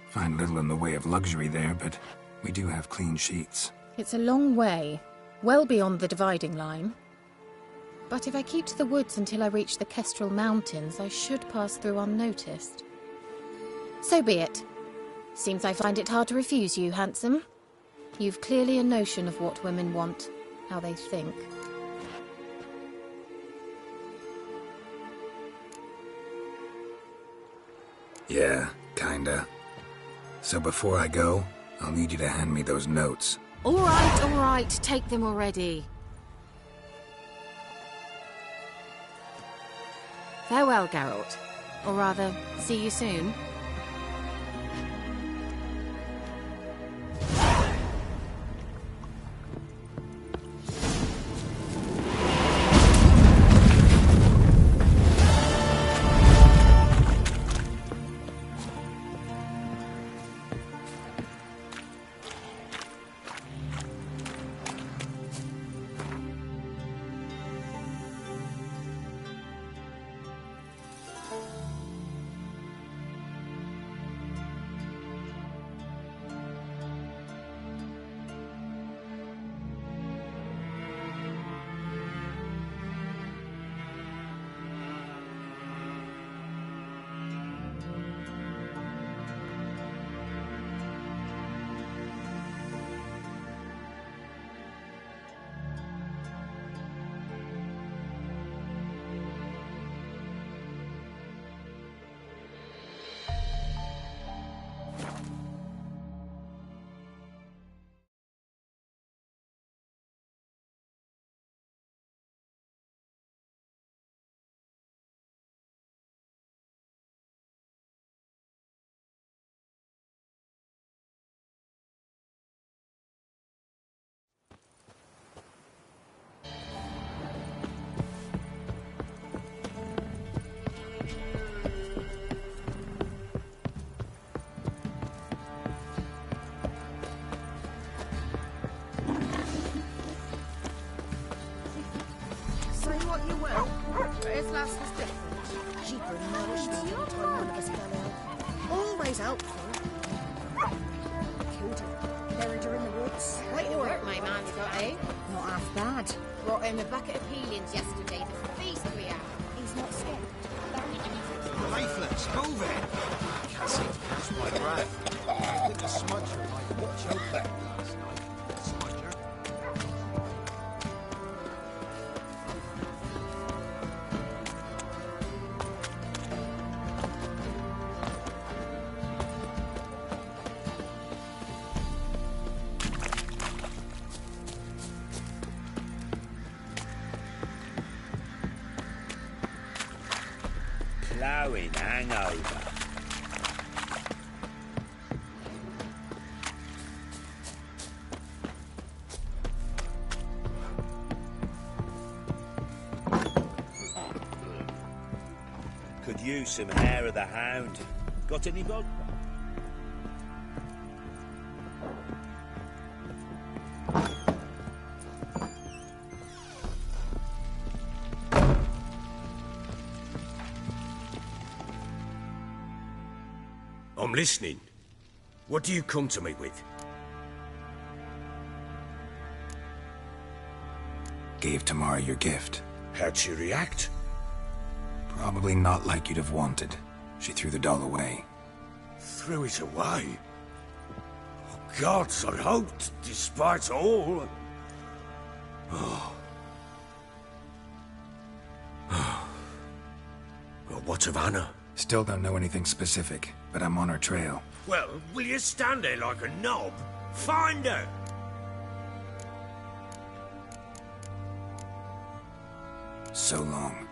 Find little in the way of luxury there, but we do have clean sheets. It's a long way, well beyond the dividing line. But if I keep to the woods until I reach the Kestrel Mountains, I should pass through unnoticed. So be it. Seems I find it hard to refuse you, handsome. You've clearly a notion of what women want, how they think. Yeah, kinda. So before I go, I'll need you to hand me those notes. All right, take them already. Farewell, Geralt. Or rather, see you soon. Lass was different. She bring nourishment every time one of us fell ill. Always helpful. Killed her. Buried her in the woods. Quite the work my man's got, eh? Not half bad. Brought him a bucket of peelings yesterday. The feast we had. He's not scared. Lifeless, move it! Cassie, that's my breath. I think the smudger might choke that last night. Smudger? Ploughing hangover. Could use some hair of the hound. Got any vodka? I'm listening. What do you come to me with? Gave Tamara your gift. How'd she react? Probably not like you'd have wanted. She threw the doll away. Threw it away? Oh, gods, I hoped, despite all... Oh. Well, what of Anna? Still don't know anything specific, but I'm on her trail. Well, will you stand there like a knob? Find her! So long.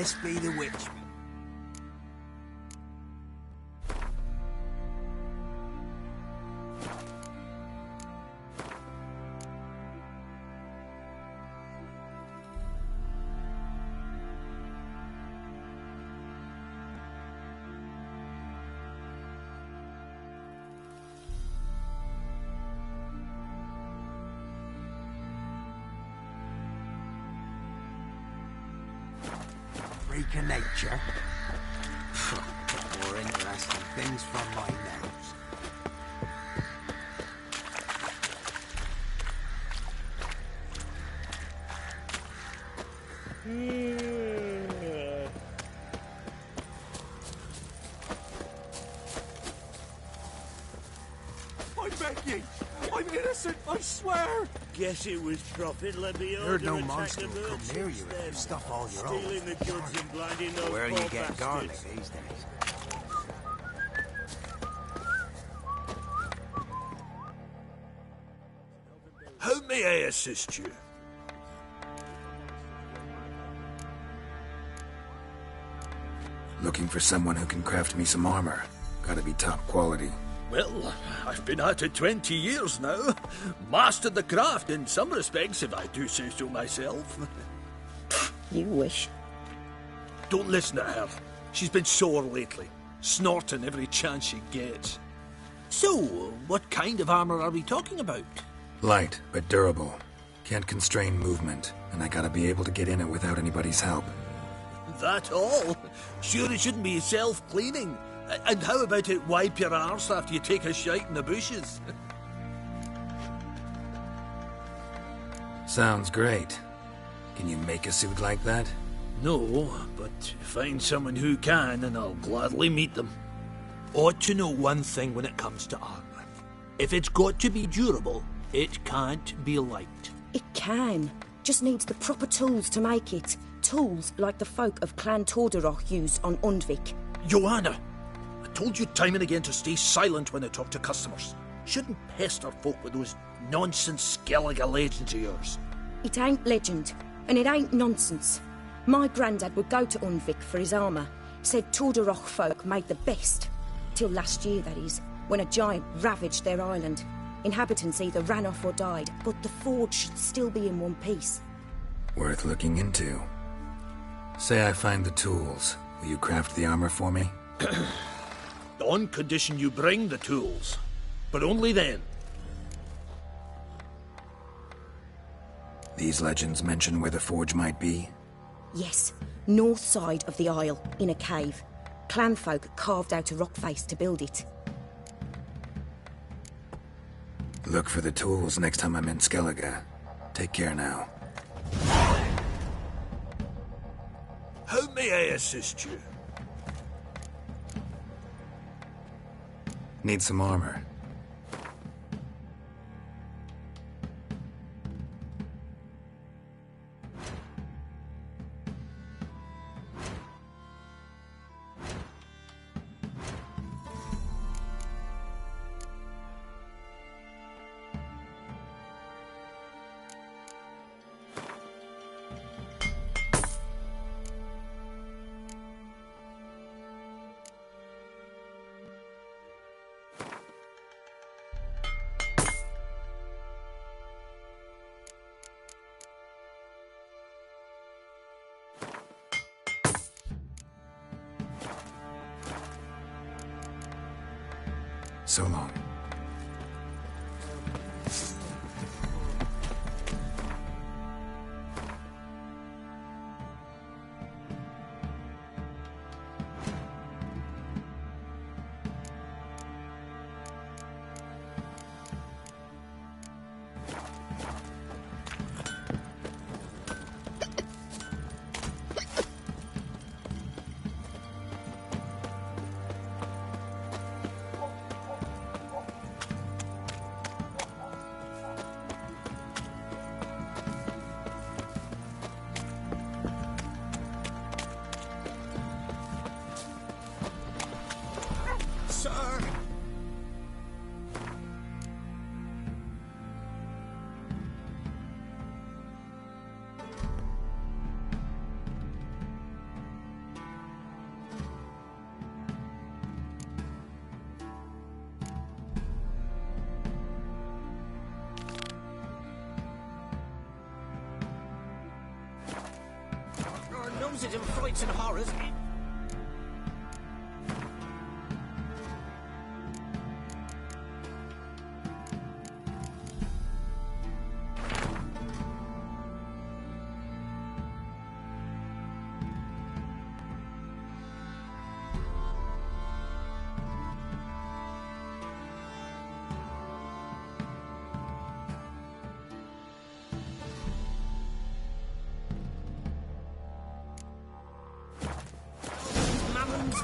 This be the witch. Freak of nature. More interesting things from my nose. I beg ye! I'm innocent, I swear! Guess it was Prophet Lebio. Heard no monster will come near you if you stuff all your own. Stealing the goods and blinding those Where poor you get garlic bastards. these days? How may I assist you? Looking for someone who can craft me some armor. Gotta be top quality. Well, I've been at it 20 years now. Mastered the craft in some respects, if I do say so myself. You wish. Don't listen to her. She's been sore lately, snorting every chance she gets. So, what kind of armor are we talking about? Light, but durable. Can't constrain movement, and I gotta be able to get in it without anybody's help. That all? Sure it shouldn't be self-cleaning. And how about it wipe your arse after you take a shite in the bushes? Sounds great. Can you make a suit like that? No, but find someone who can and I'll gladly meet them. Ought to know one thing when it comes to armor. If it's got to be durable, it can't be light. It can. Just needs the proper tools to make it. Tools like the folk of Clan Tordaroch used on Undvik. Joanna! I told you time and again to stay silent when I talk to customers. Shouldn't pester folk with those nonsense Skellige legends of yours. It ain't legend, and it ain't nonsense. My granddad would go to Undvik for his armour. Said Tordaroch folk made the best. Till last year, that is, when a giant ravaged their island. Inhabitants either ran off or died, but the forge should still be in one piece. Worth looking into. Say I find the tools. Will you craft the armor for me? On condition you bring the tools. But only then. These legends mention where the forge might be? Yes, north side of the isle, in a cave. Clanfolk carved out a rock face to build it. Look for the tools next time I'm in Skellige. Take care now. How may I assist you? Need some armor. So long. buzzards and frights and horrors.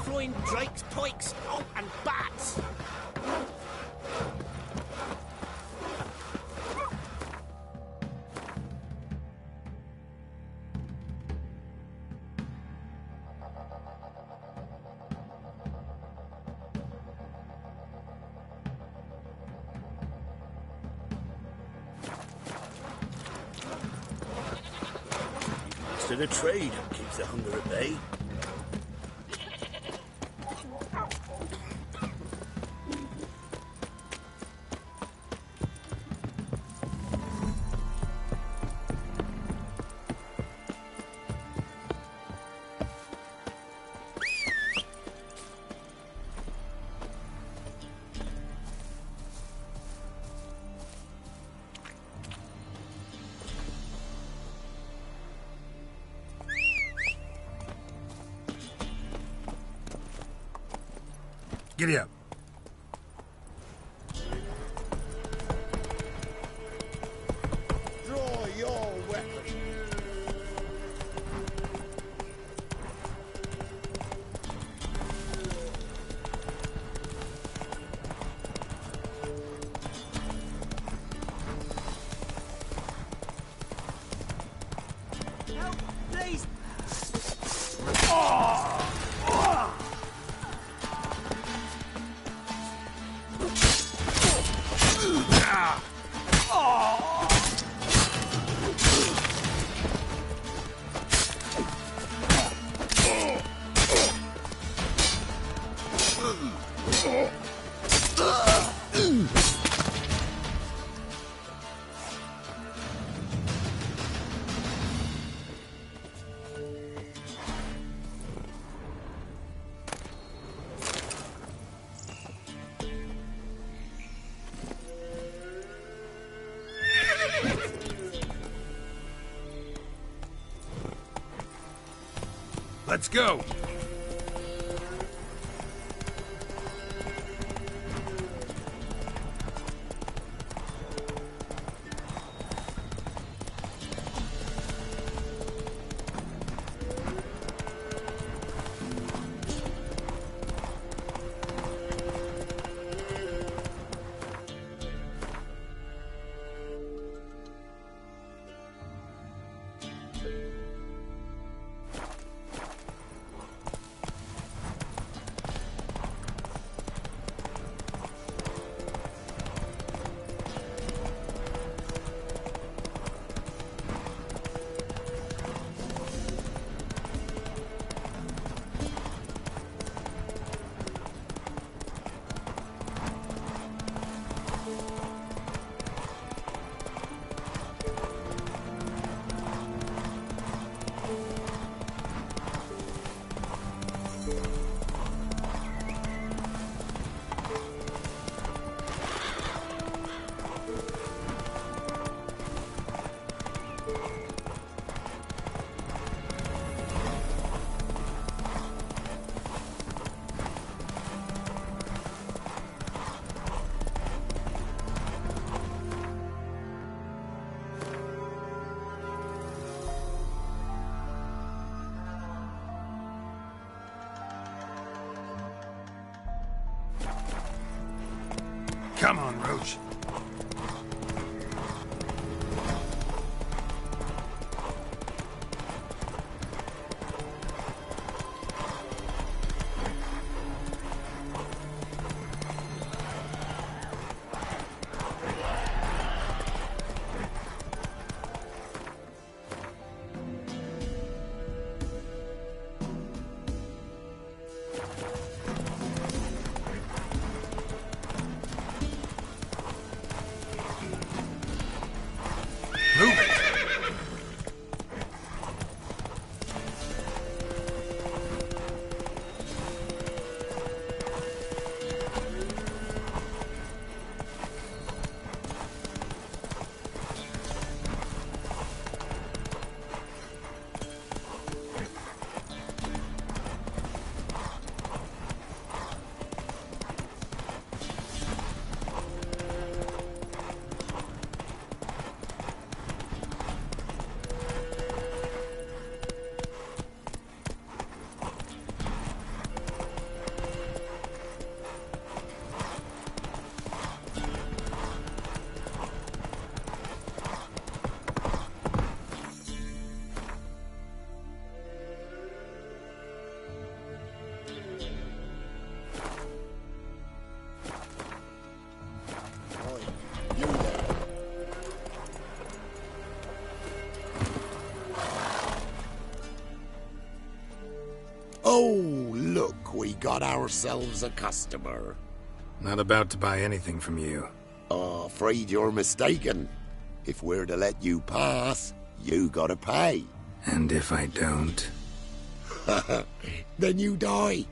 Flying drakes, pikes, oh, and bats! To the trade keeps the hunger at bay. Giddy up. Draw your weapon. Help, please! Let's go. Come on, Roach. got ourselves a customer. Not about to buy anything from you. Afraid you're mistaken. If we're to let you pass, you gotta pay. And if I don't? Then you die.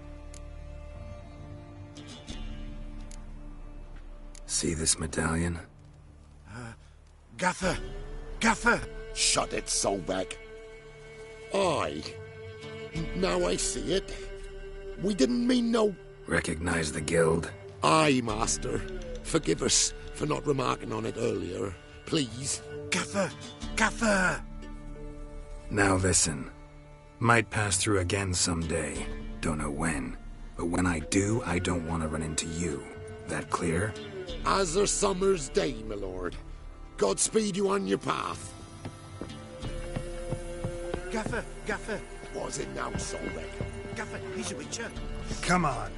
See this medallion? Gaffer! Gaffer! Shut it, Solbeck. Aye. Now I see it. We didn't mean no... Recognize the guild? Aye, Master. Forgive us for not remarking on it earlier. Please. Gaffer! Gaffer! Now listen. Might pass through again someday. Don't know when. But when I do, I don't want to run into you. That clear? As a summer's day, my lord. Godspeed you on your path. Gaffer! Gaffer! Was it now, Solbeck? Gaffer, he's a witcher. Come on.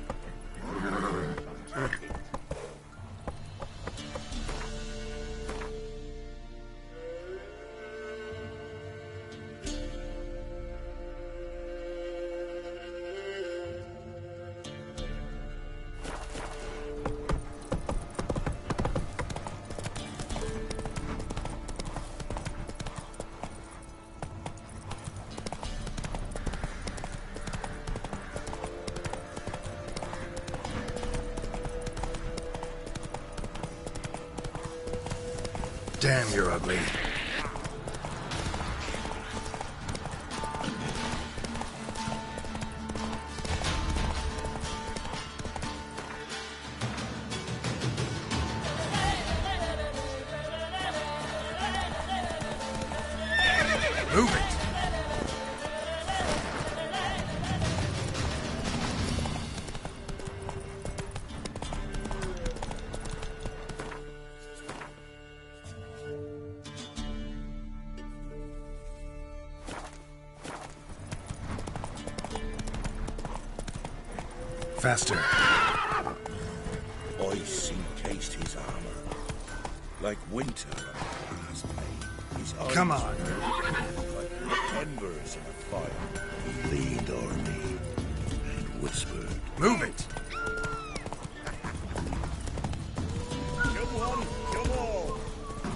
Damn, you're ugly. Move it! Faster. Ice encased his armor, like winter on a past May. His eyes Come on. like embers in a fire. He leaned on me and whispered, Move it! Come on, come on!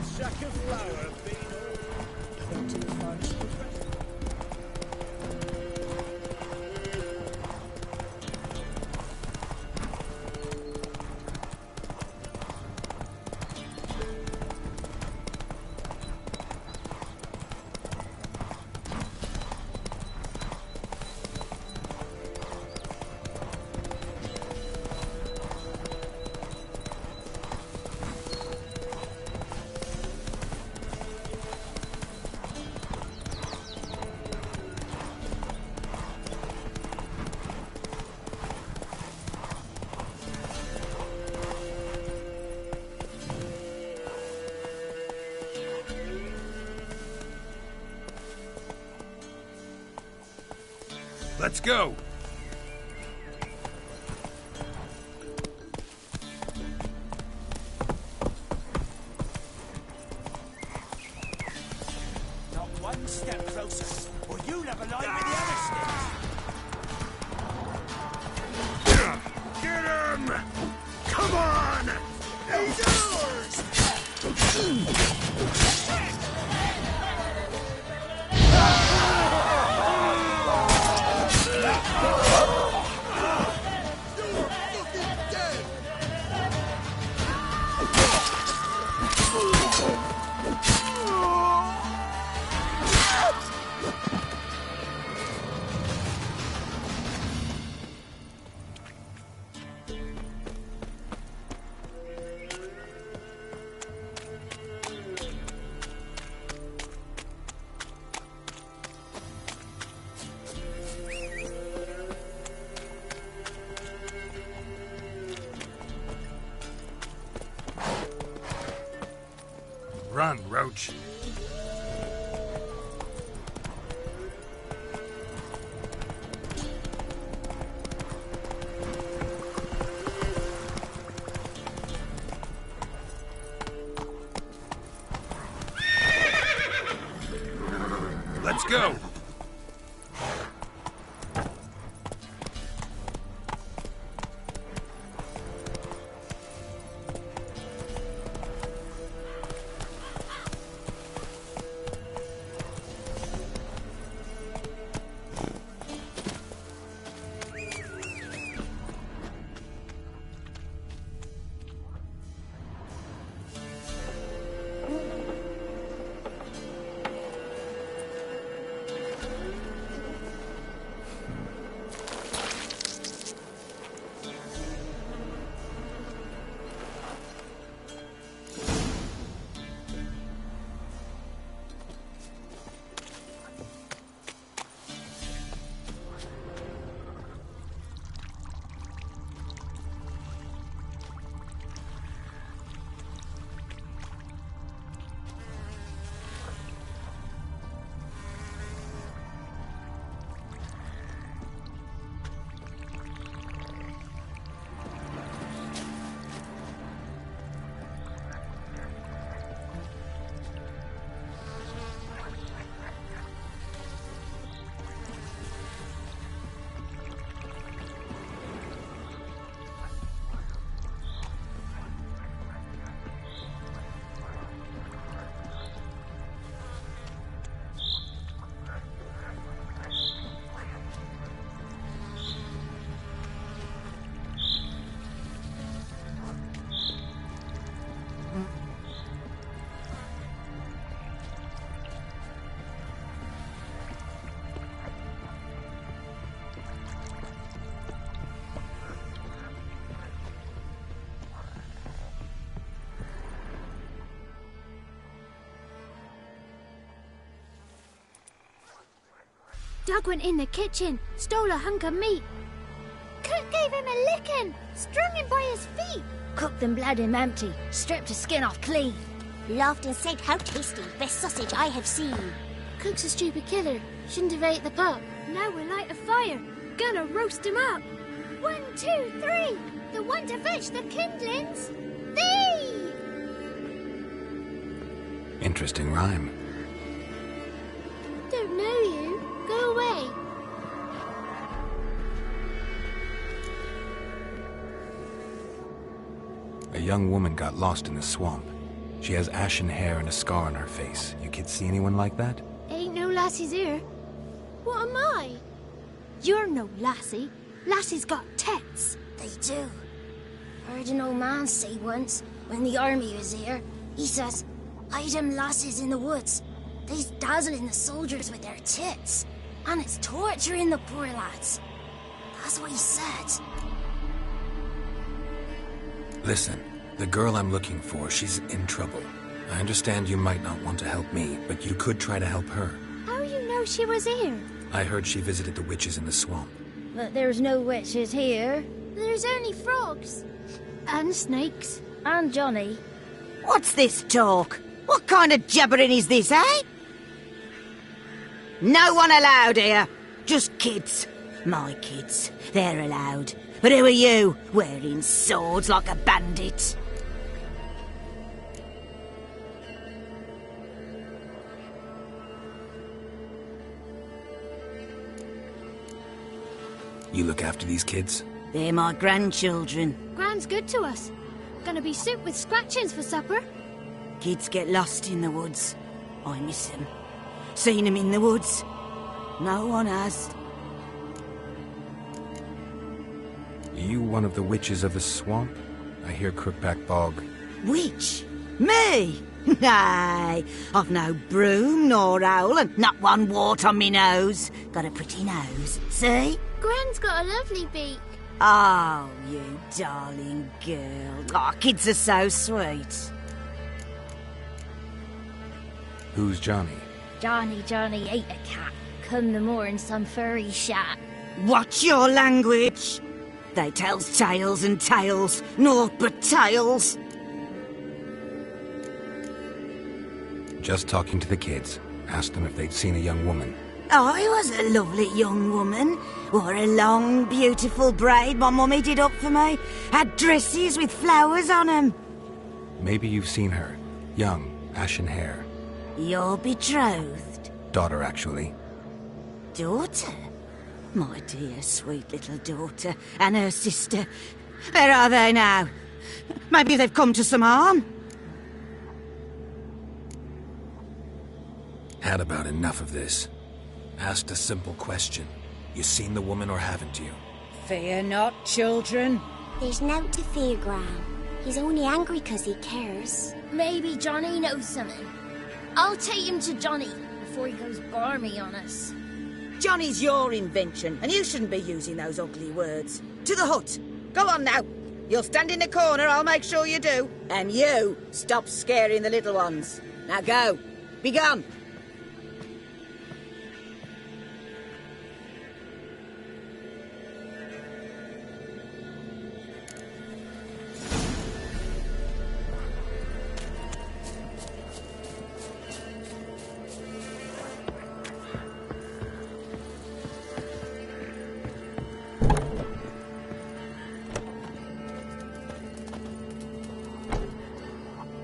Sack of flour, bean to the finest professor. Let's go! Not one step closer, or you'll have a line with the other sticks. Get him! Come on! He's yours! Run, Roach. Let's go! Doug went in the kitchen, stole a hunk of meat. Cook gave him a licking, strung him by his feet. Cooked and bled him empty, stripped his skin off clean. Laughed and said, how tasty, best sausage I have seen. Cook's a stupid killer, shouldn't have ate the pup. Now we'll light a fire, gonna roast him up. 1, 2, 3, the one to fetch the kindlings, thee! Interesting rhyme. Don't know you, go away. A young woman got lost in the swamp. She has ashen hair and a scar on her face. You kids see anyone like that? Ain't no lassies here. What am I? You're no lassie. Lassies got tits. They do. Heard an old man say once, when the army was here, he says, "Hide them lasses in the woods. They's dazzling the soldiers with their tits. And it's torturing the poor lads." That's what he said. Listen, the girl I'm looking for, she's in trouble. I understand you might not want to help me, but you could try to help her. How you know she was here? I heard she visited the witches in the swamp. But there's no witches here. There's only frogs. And snakes. And Johnny. What's this talk? What kind of jabbering is this, eh? No one allowed here. Just kids. My kids. They're allowed. But who are you, wearing swords like a bandit? You look after these kids? They're my grandchildren. Gran's good to us. Gonna be soup with scratchings for supper. Kids get lost in the woods. I miss them. Seen them in the woods. No one has. You one of the witches of the swamp? I hear Crookback Bog. Witch? Me? Nay, I've no broom nor owl and not one wart on me nose. Got a pretty nose, see? Gran's got a lovely beak. Oh, you darling girl. Oh, kids are so sweet. Who's Johnny? Johnny ate a cat. Come the more in some furry shat. Watch your language. They tells tales and tales, naught but tales. Just talking to the kids. Asked them if they'd seen a young woman. I was a lovely young woman. Wore a long, beautiful braid my mummy did up for me. Had dresses with flowers on 'em. Maybe you've seen her. Young, ashen hair. You're betrothed? Daughter, actually. Daughter? My dear, sweet little daughter. And her sister. Where are they now? Maybe they've come to some harm? Had about enough of this. Asked a simple question. You seen the woman or haven't you? Fear not, children. There's nought to fear, Gran. He's only angry 'cause he cares. Maybe Johnny knows something. I'll take him to Johnny before he goes barmy on us. Johnny's your invention, and you shouldn't be using those ugly words. To the hut. Go on now. You'll stand in the corner, I'll make sure you do. And you, stop scaring the little ones. Now go. Be gone.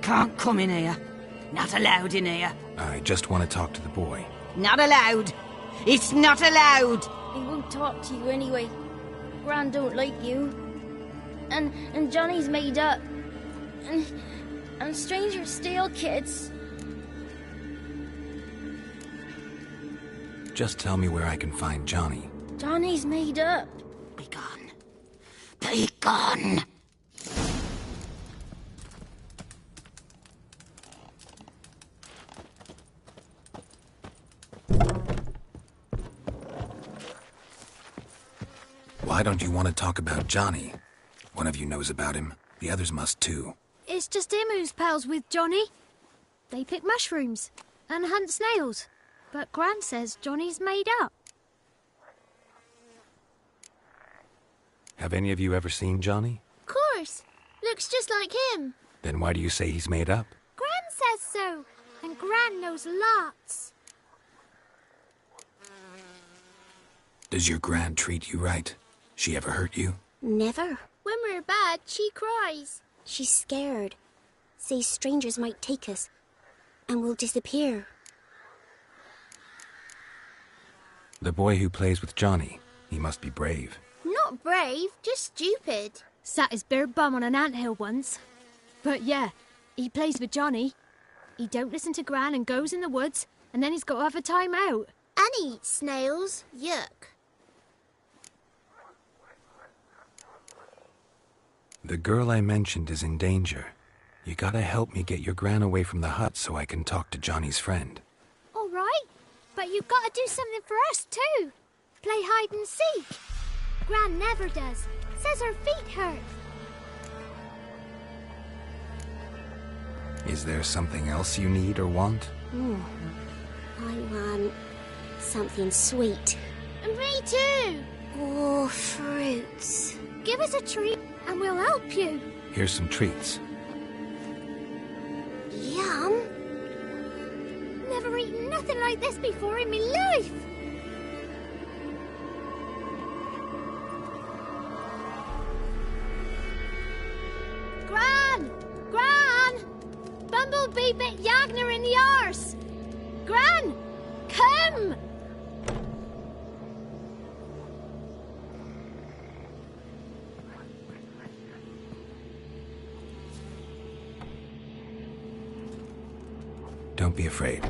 Can't come in here. Not allowed in here. I just want to talk to the boy. Not allowed. It's not allowed. He won't talk to you anyway. Gran don't like you. And Johnny's made up. And strangers steal kids. Just tell me where I can find Johnny. Johnny's made up. Be gone. Be gone. Why don't you want to talk about Johnny? One of you knows about him. The others must too. It's just him who's pals with Johnny. They pick mushrooms and hunt snails. But Gran says Johnny's made up. Have any of you ever seen Johnny? Of course. Looks just like him. Then why do you say he's made up? Gran says so. And Gran knows lots. Does your Gran treat you right? She ever hurt you? Never. When we're bad, she cries. She's scared. Says strangers might take us. And we'll disappear. The boy who plays with Johnny, he must be brave. Not brave, just stupid. Sat his bare bum on an anthill once. But yeah, he plays with Johnny. He don't listen to Gran and goes in the woods, and then he's got to have a time out. And he eats snails. Yuck. The girl I mentioned is in danger. You gotta help me get your Gran away from the hut so I can talk to Johnny's friend. All right, but you've got to do something for us too. Play hide and seek. Gran never does. Says her feet hurt. Is there something else you need or want? I want something sweet. And me too. Oh, fruits. Give us a treat and we'll help you. Here's some treats. Yum. Never eaten nothing like this before in my life. Gran! Gran! Bumblebee bit Yagner in the arse. Gran! Come! Don't be afraid.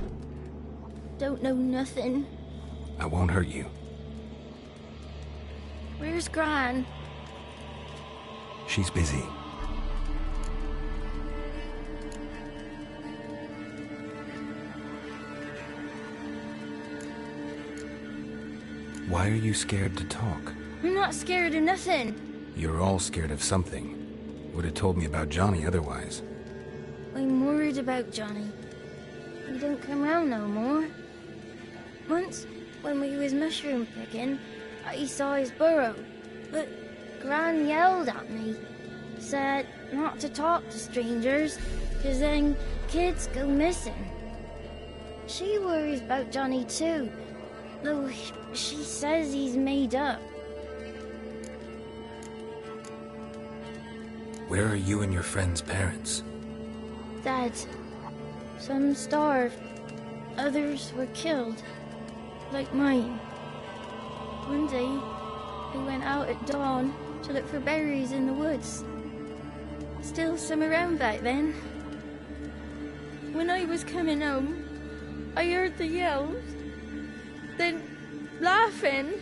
Don't know nothing. I won't hurt you. Where's Gran? She's busy. Why are you scared to talk? I'm not scared of nothing. You're all scared of something. Would have told me about Johnny otherwise. I'm worried about Johnny. He don't come round no more. Once, when we was mushroom picking, I saw his burrow. But Gran yelled at me. Said not to talk to strangers, 'cause then kids go missing. She worries about Johnny too, though she says he's made up. Where are you and your friend's parents? Dad, some starved, others were killed, like mine. One day, I went out at dawn to look for berries in the woods. Still some around back then. When I was coming home, I heard the yells. Then, laughing,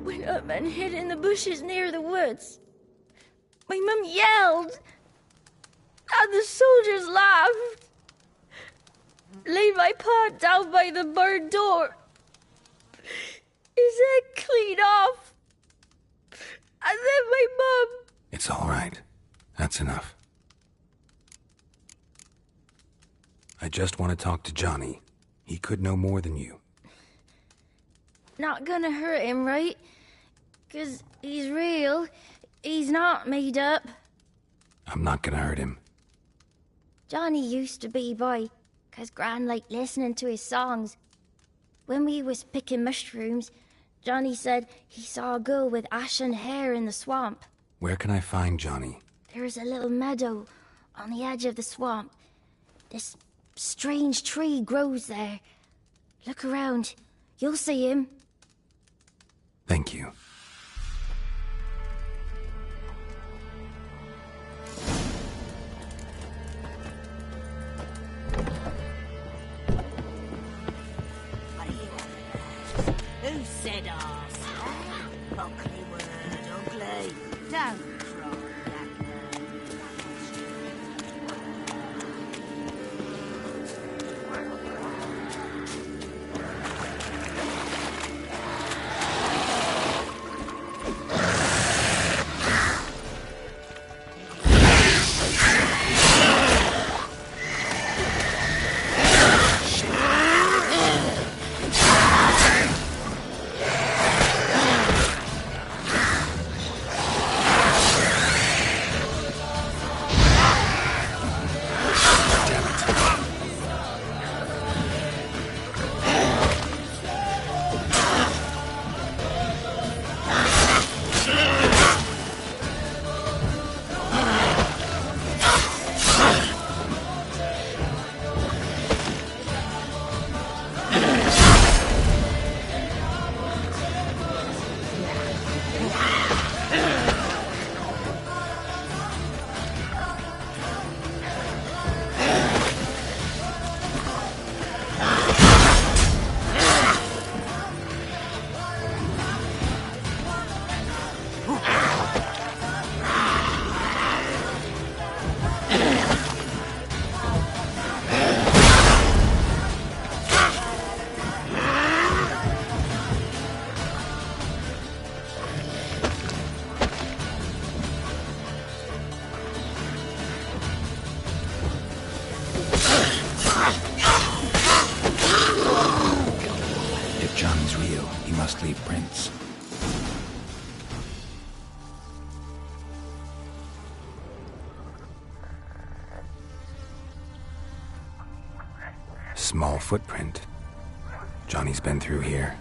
went up and hid in the bushes near the woods. My mum yelled, and the soldiers laughed. Laid my pa down by the barn door. His head clean off. And then my mum... It's all right. That's enough. I just want to talk to Johnny. He could know more than you. Not gonna hurt him, right? 'Cause he's real. He's not made up. I'm not gonna hurt him. Johnny used to be boy, 'cause Gran liked listening to his songs. When we was picking mushrooms, Johnny said he saw a girl with ashen hair in the swamp. Where can I find Johnny? There's a little meadow on the edge of the swamp. This strange tree grows there. Look around. You'll see him. Thank you. Who said arse? Ugly word, ugly. Don't cry, must leave prints. Small footprint. Johnny's been through here.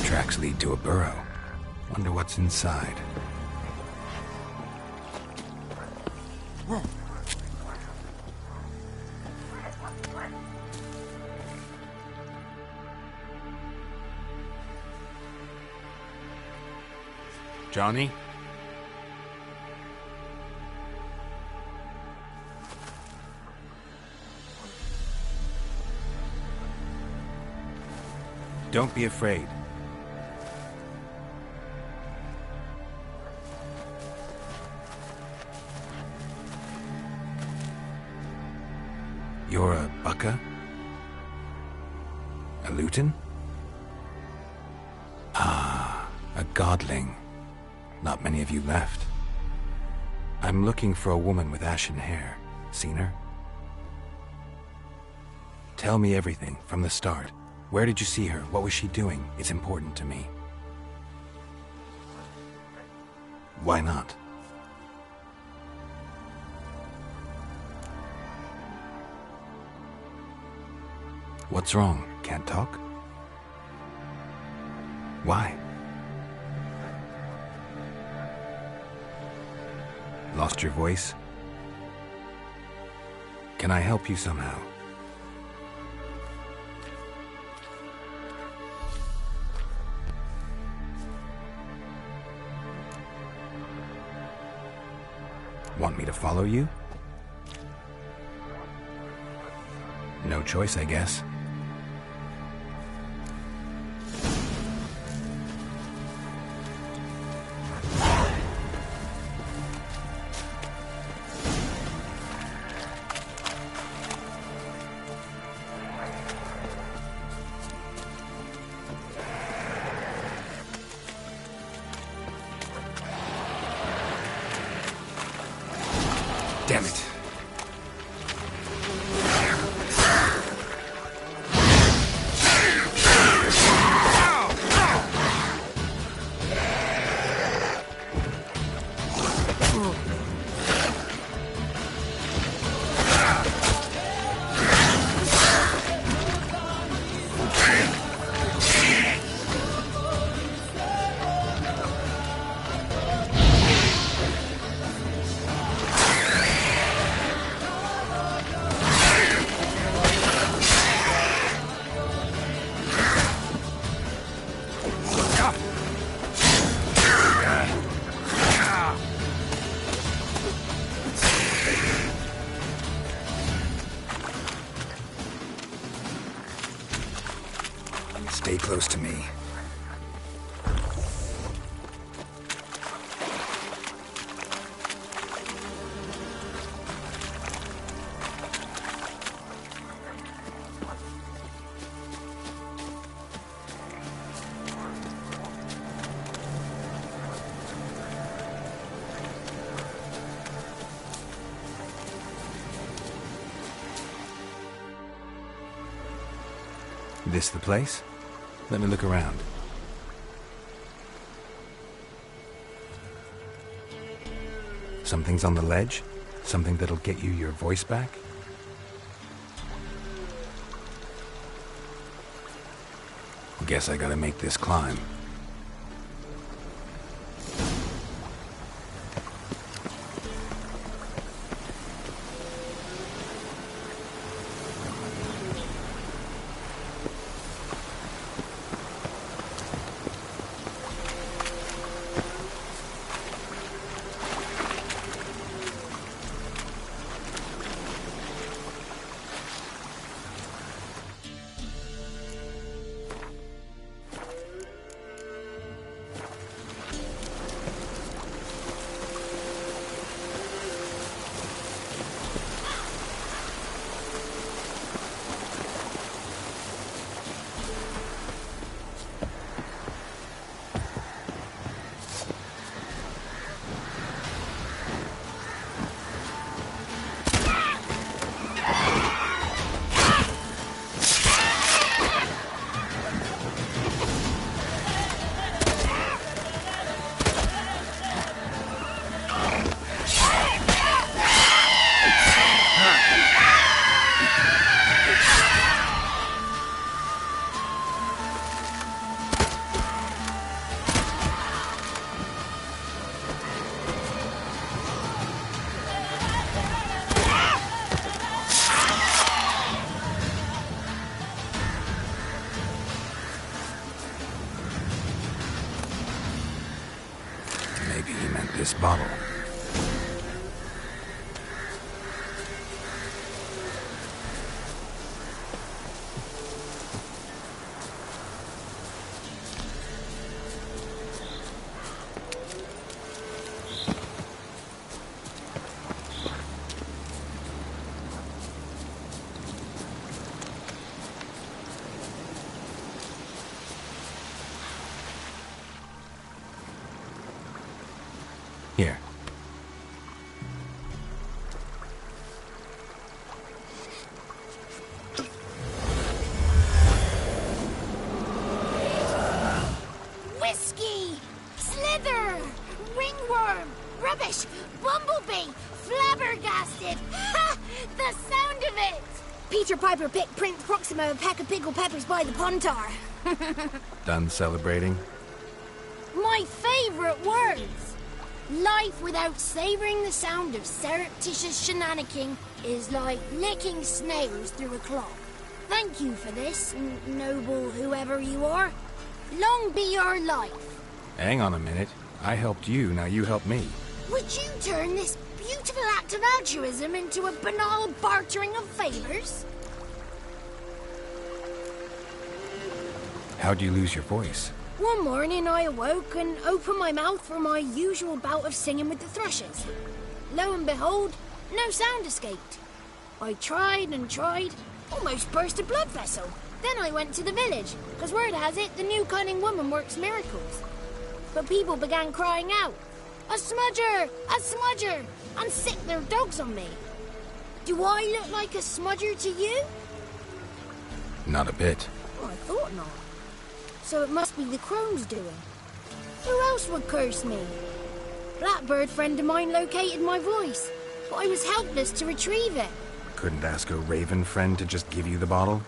Tracks lead to a burrow. Wonder what's inside. Johnny? Don't be afraid. You're a Bucca? A Luton? Ah, a godling. Not many of you left. I'm looking for a woman with ashen hair. Seen her? Tell me everything, from the start. Where did you see her? What was she doing? It's important to me. Why not? What's wrong? Can't talk? Why? Lost your voice? Can I help you somehow? Want me to follow you? No choice, I guess. Damn it. Stay close to me. This the place? Let me look around. Something's on the ledge? Something that'll get you your voice back? Guess I gotta make this climb. This bottle. Here. Whiskey! Slither! Ringworm! Rubbish! Bumblebee! Flabbergasted! Ha! The sound of it! Peter Piper picked Prince Proxima a pack of pickled peppers by the puntar. Done celebrating? My favourite words! Life without savouring the sound of surreptitious shenanigans is like licking snails through a clock. Thank you for this, noble whoever you are. Long be your life. Hang on a minute. I helped you, now you help me. Would you turn this beautiful act of altruism into a banal bartering of favours? How'd you lose your voice? One morning I awoke and opened my mouth for my usual bout of singing with the thrushes. Lo and behold, no sound escaped. I tried and tried, almost burst a blood vessel. Then I went to the village, because word has it the new cunning woman works miracles. But people began crying out, "A smudger! A smudger!" and sick their dogs on me. Do I look like a smudger to you? Not a bit. Oh, I thought not. So it must be the crone's doing. Who else would curse me? Blackbird friend of mine located my voice, but I was helpless to retrieve it. Couldn't ask a raven friend to just give you the bottle?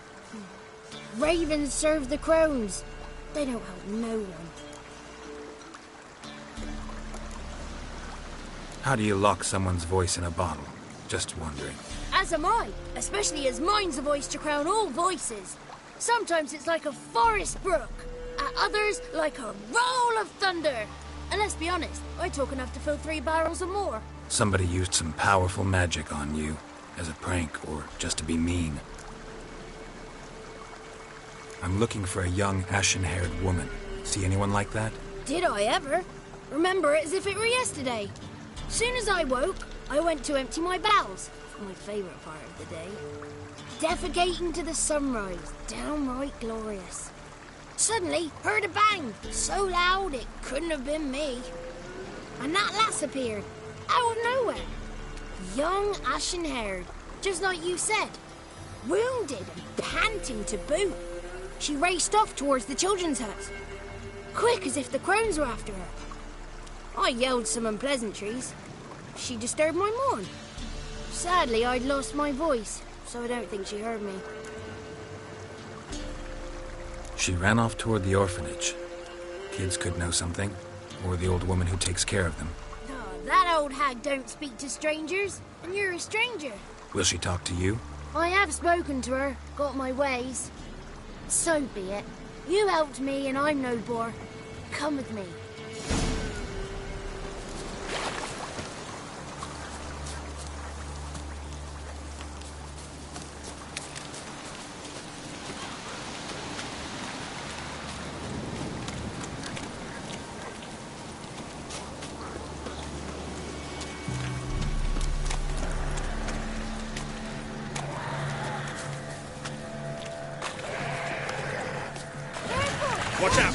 Ravens serve the crones. They don't help no one. How do you lock someone's voice in a bottle? Just wondering. As am I, especially as mine's a voice to crown all voices. Sometimes it's like a forest brook, at others like a roll of thunder. And let's be honest, I talk enough to fill 3 barrels or more. Somebody used some powerful magic on you, as a prank or just to be mean. I'm looking for a young, ashen-haired woman. See anyone like that? Did I ever? Remember it as if it were yesterday. Soon as I woke, I went to empty my bowels. My favourite part of the day. Defecating to the sunrise, downright glorious. Suddenly, heard a bang, so loud it couldn't have been me. And that lass appeared, out of nowhere. Young, ashen-haired, just like you said. Wounded and panting to boot. She raced off towards the children's hut. Quick as if the crones were after her. I yelled some unpleasantries. She disturbed my morn. Sadly, I'd lost my voice, so I don't think she heard me. She ran off toward the orphanage. Kids could know something, or the old woman who takes care of them. Oh, that old hag don't speak to strangers, and you're a stranger. Will she talk to you? I have spoken to her, got my ways. So be it. You helped me, and I'm no bore. Come with me. Watch out!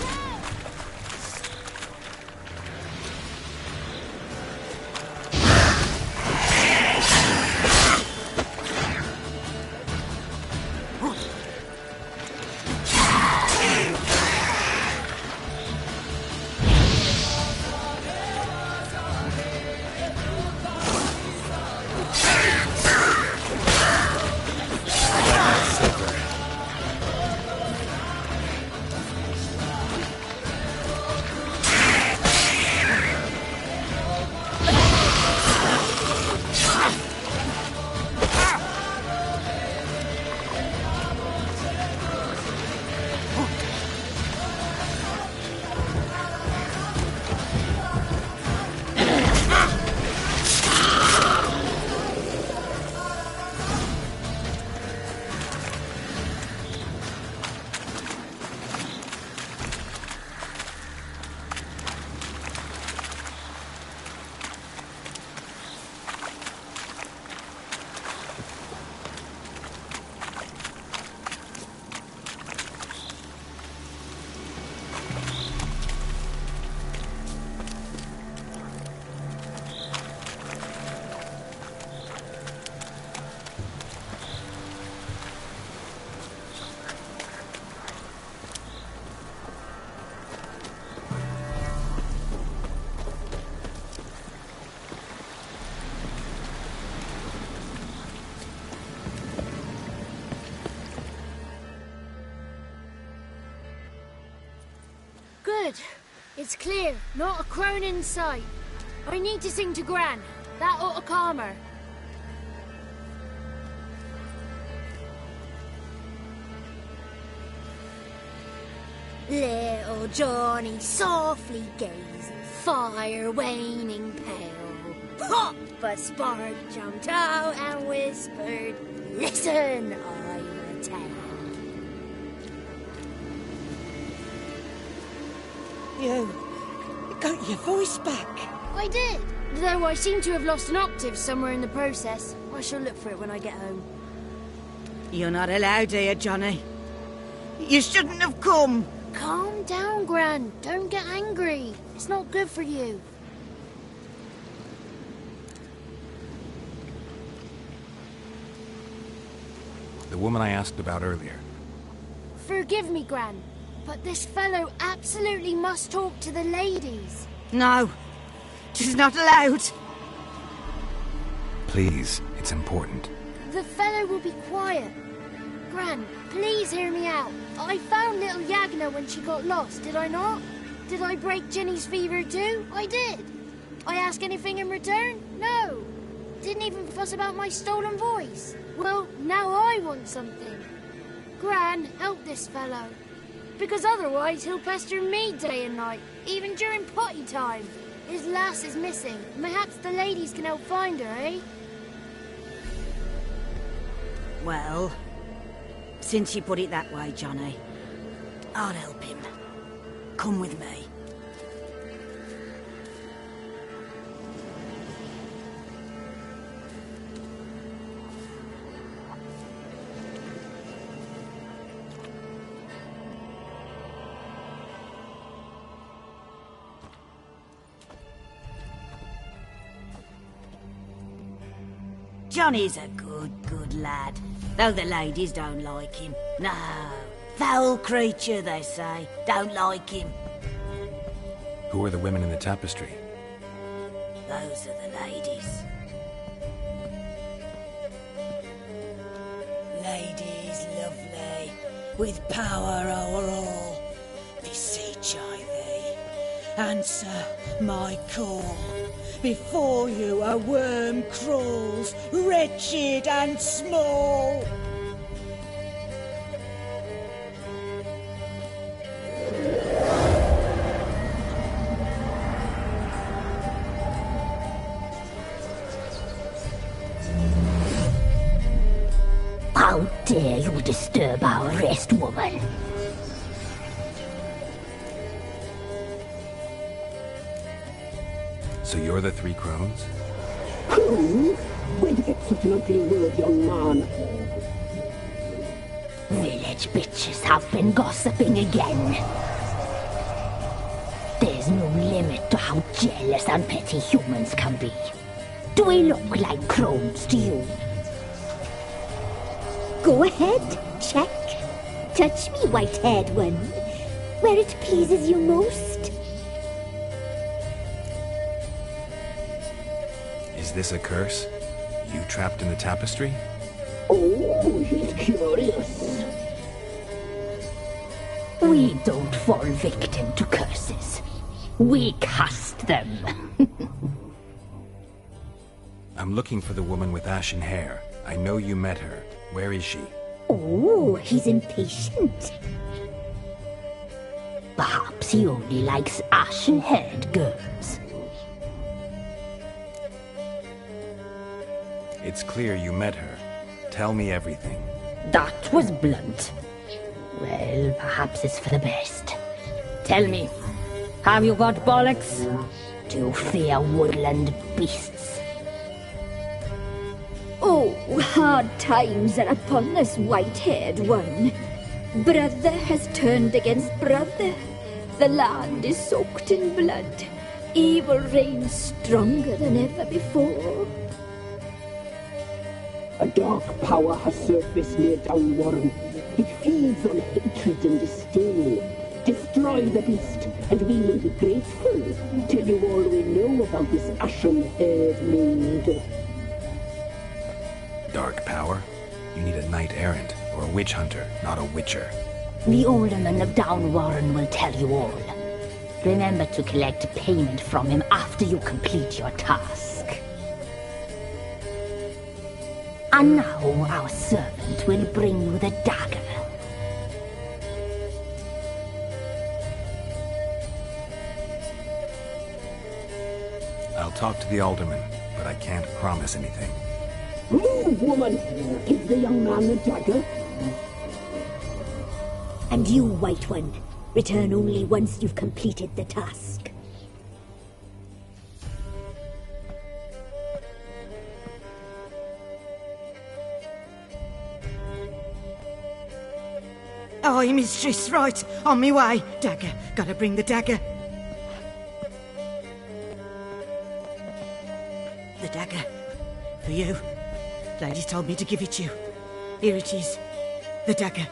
Good. It's clear. Not a crone in sight. I need to sing to Gran. That ought to calm her. Little Johnny softly gazing, fire waning pale. Pop! A spark jumped out and whispered, "Listen, I'm a tale." You got your voice back. I did, though I seem to have lost an octave somewhere in the process. I shall look for it when I get home. You're not allowed here, Johnny. You shouldn't have come. Calm down, Gran. Don't get angry. It's not good for you. The woman I asked about earlier. Forgive me, Gran, but this fellow absolutely must talk to the ladies. No, she's not allowed. Please, it's important. The fellow will be quiet. Gran, please hear me out. I found little Yagna when she got lost, did I not? Did I break Jenny's fever too? I did. I ask anything in return? No. Didn't even fuss about my stolen voice. Well, now I want something. Gran, help this fellow. Because otherwise he'll pester me day and night, even during potty time. His lass is missing. Perhaps the ladies can help find her, eh? Well, since you put it that way, Johnny, I'll help him. Come with me. Johnny's a good lad, though the ladies don't like him. No, foul creature, they say. Don't like him. Who are the women in the tapestry? Those are the ladies. Ladies lovely, with power o'er all. Beseech I thee, answer my call. Before you a worm crawls, wretched and small. How dare you disturb our rest, woman? So you're the Three Crones? Who? Where'd you get such an ugly word, young man? Village bitches have been gossiping again. There's no limit to how jealous and petty humans can be. Do we look like crones to you? Go ahead, check. Touch me, white-haired one, where it pleases you most. Is this a curse? You trapped in the tapestry? Oh, he's curious. We don't fall victim to curses. We cast them. I'm looking for the woman with ashen hair. I know you met her. Where is she? Oh, he's impatient. Perhaps he only likes ashen-haired girls. It's clear you met her. Tell me everything. That was blunt. Well, perhaps it's for the best. Tell me, have you got bollocks? Do you fear woodland beasts? Oh, hard times are upon this white-haired one. Brother has turned against brother. The land is soaked in blood. Evil reigns stronger than ever before. A dark power has surfaced near Downwarren. It feeds on hatred and disdain. Destroy the beast, and we will be grateful. Tell you all we know about this ashen-haired maid. Dark power? You need a knight-errant, or a witch-hunter, not a witcher. The alderman of Downwarren will tell you all. Remember to collect payment from him after you complete your task. And now our servant will bring you the dagger. I'll talk to the alderman, but I can't promise anything. Move, woman! Give the young man the dagger. And you, white one, Return only once you've completed the task. Aye, mistress, right. On me way. Dagger. Gotta bring the dagger. The dagger. For you. Lady told me to give it you. Here it is. The dagger.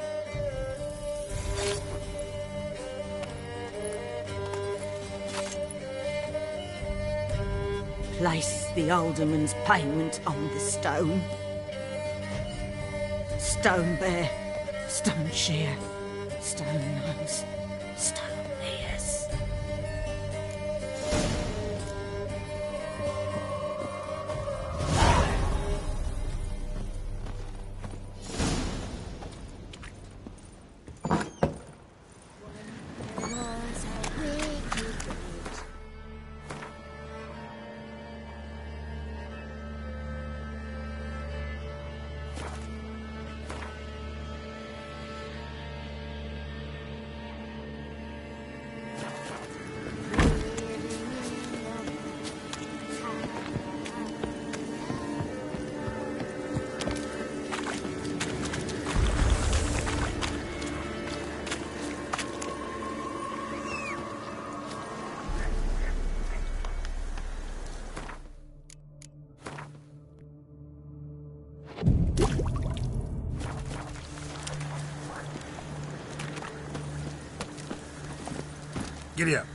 Place the alderman's payment on the stone. Stone bear. Stone shear, stone nose, stone ears. Giddy up.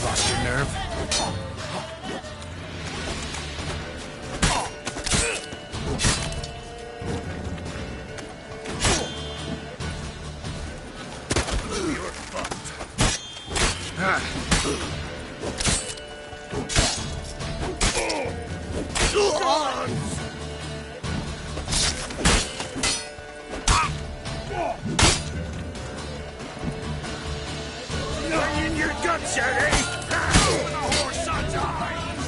Lost your nerve? You're fucked. Bring in your guts, Eddie! The horse on eyes!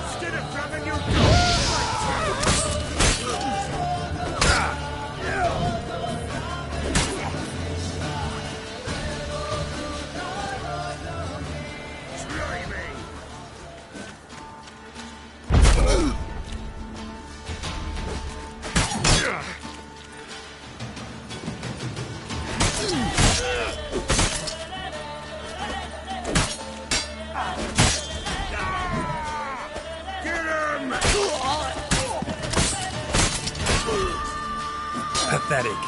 Instead of grabbing your Try me! Pathetic.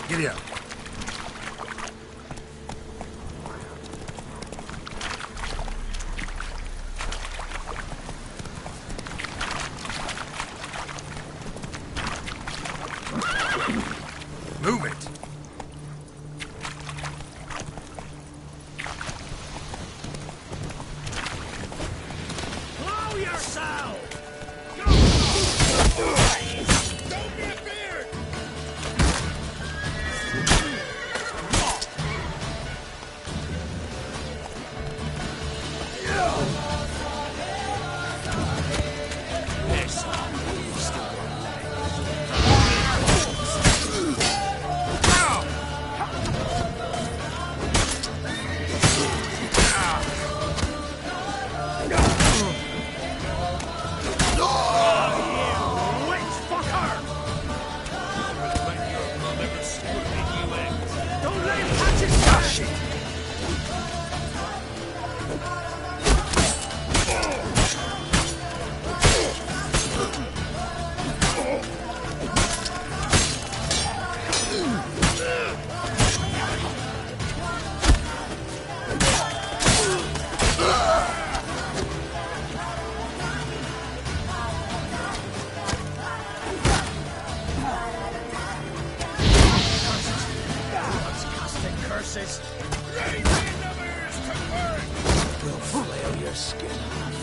Giddy up. Move it. Blow yourself! Don't be feared! Curses! Raise the numbers to work! We'll flail your skin off.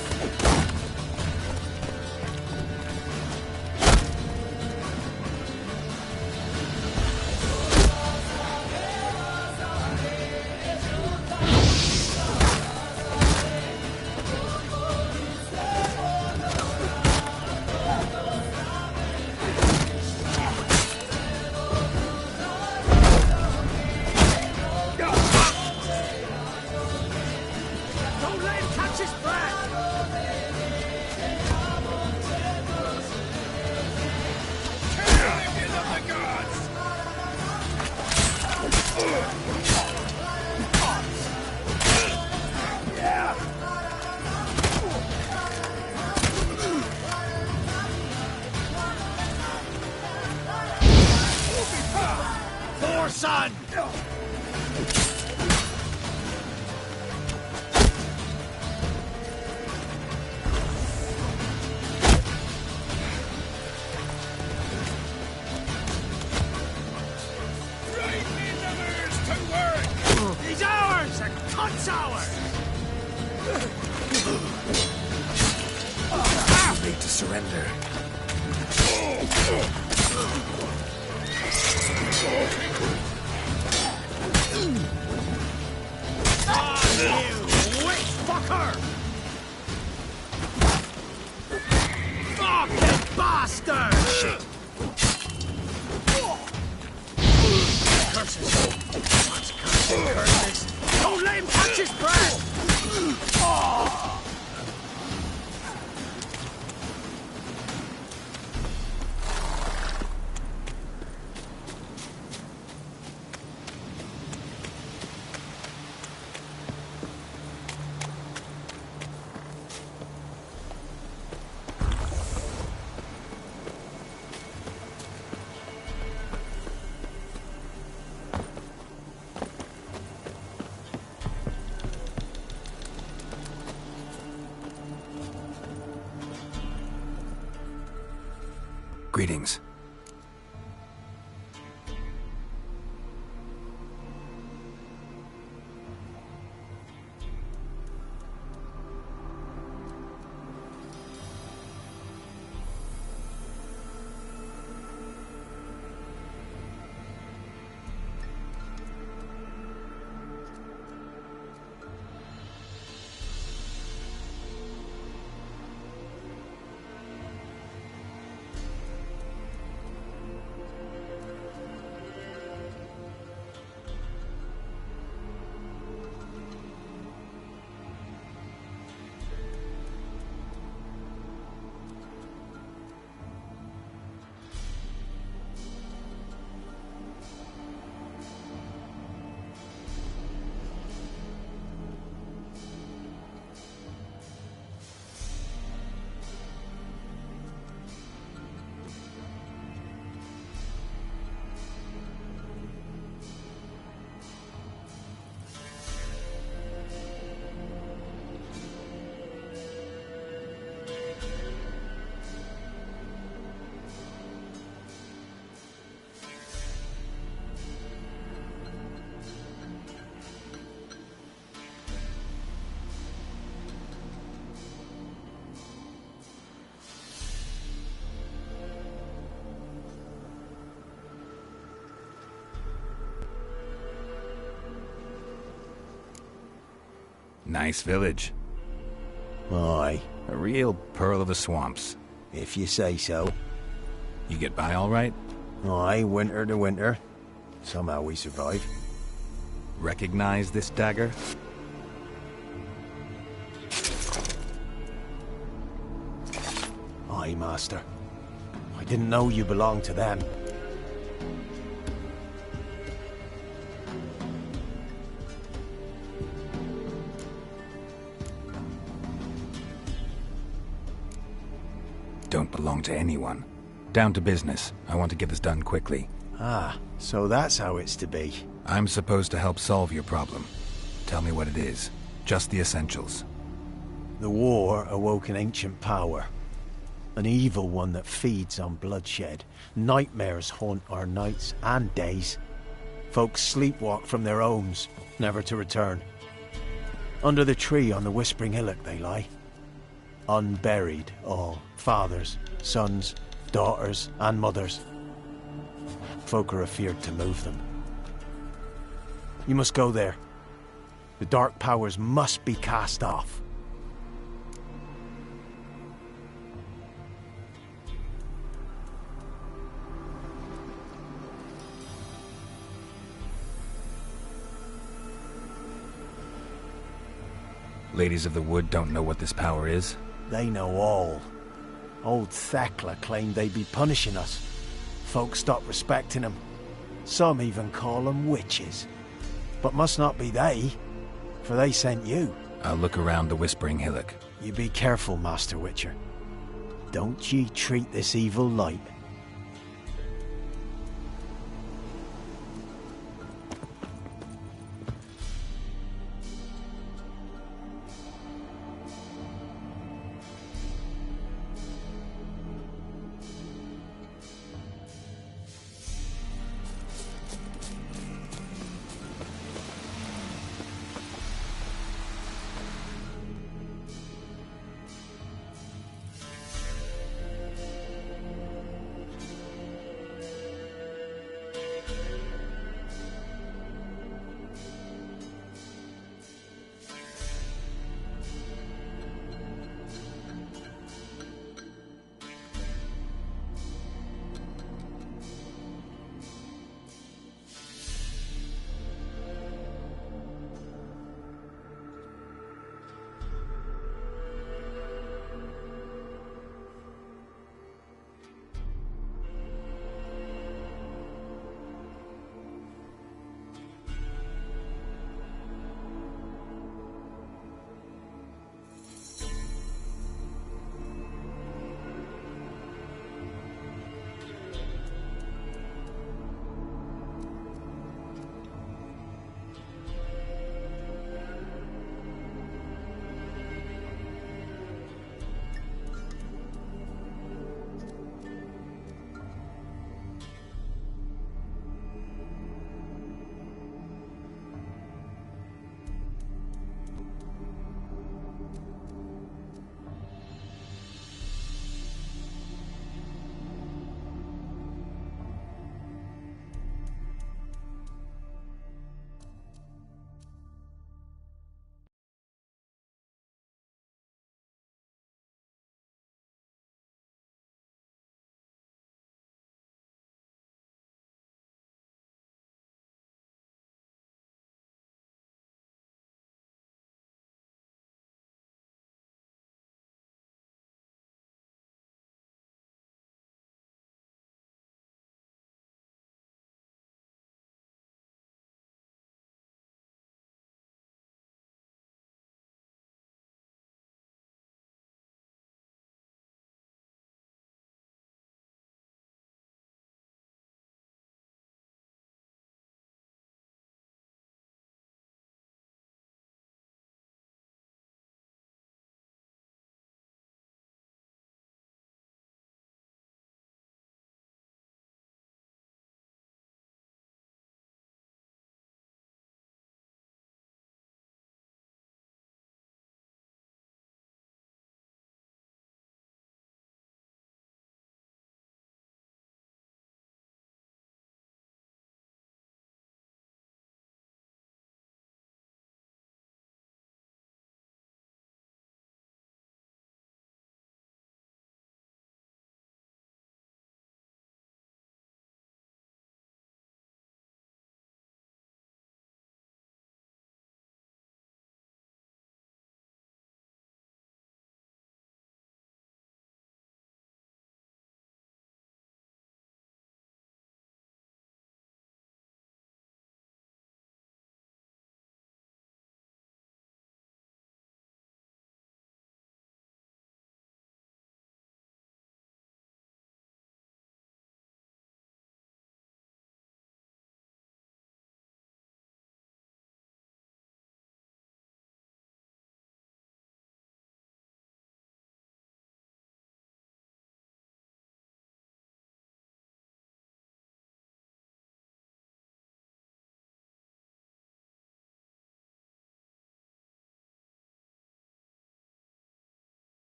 Don't let him catch his breath! Kill him if you love the gods! For son! Raise the numbers to work! He's ours! And cunt's ours! You need to surrender. You witch fucker! Fucking bastard! Shit! Curses! What's cursing curses? Don't let him catch his breath! Oh! Greetings. Nice village. Aye. A real pearl of the swamps. If you say so. You get by all right? Aye, winter to winter. Somehow we survive. Recognize this dagger? Aye, Master. I didn't know you belonged to them. Don't belong to anyone. Down to business. I want to get this done quickly. Ah, so that's how it's to be. I'm supposed to help solve your problem. Tell me what it is. Just the essentials. The war awoke an ancient power. An evil one that feeds on bloodshed. Nightmares haunt our nights and days. Folks sleepwalk from their homes, never to return. Under the tree on the Whispering Hillock they lie. Unburied all. Fathers, sons, daughters, and mothers. Folk are afeard to move them. You must go there. The dark powers must be cast off. Ladies of the Wood don't know what this power is? They know all. Old Thekla claimed they'd be punishing us. Folks stopped respecting them. Some even call them witches. But must not be they, for they sent you. I'll look around the Whispering Hillock. You be careful, Master Witcher. Don't ye treat this evil light.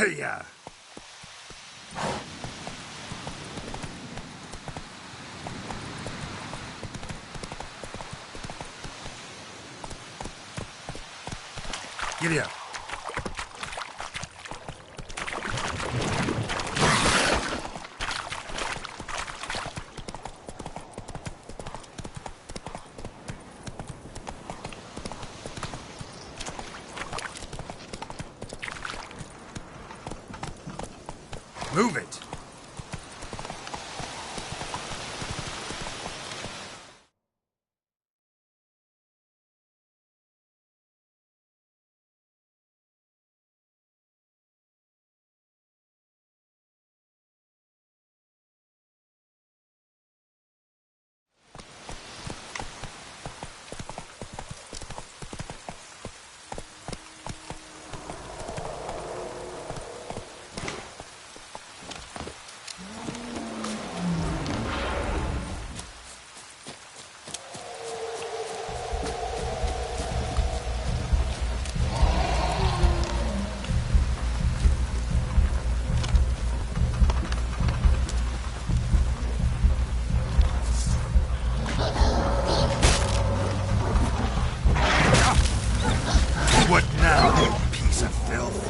Hiya! Giddy up. Move it! What now, you piece of filth?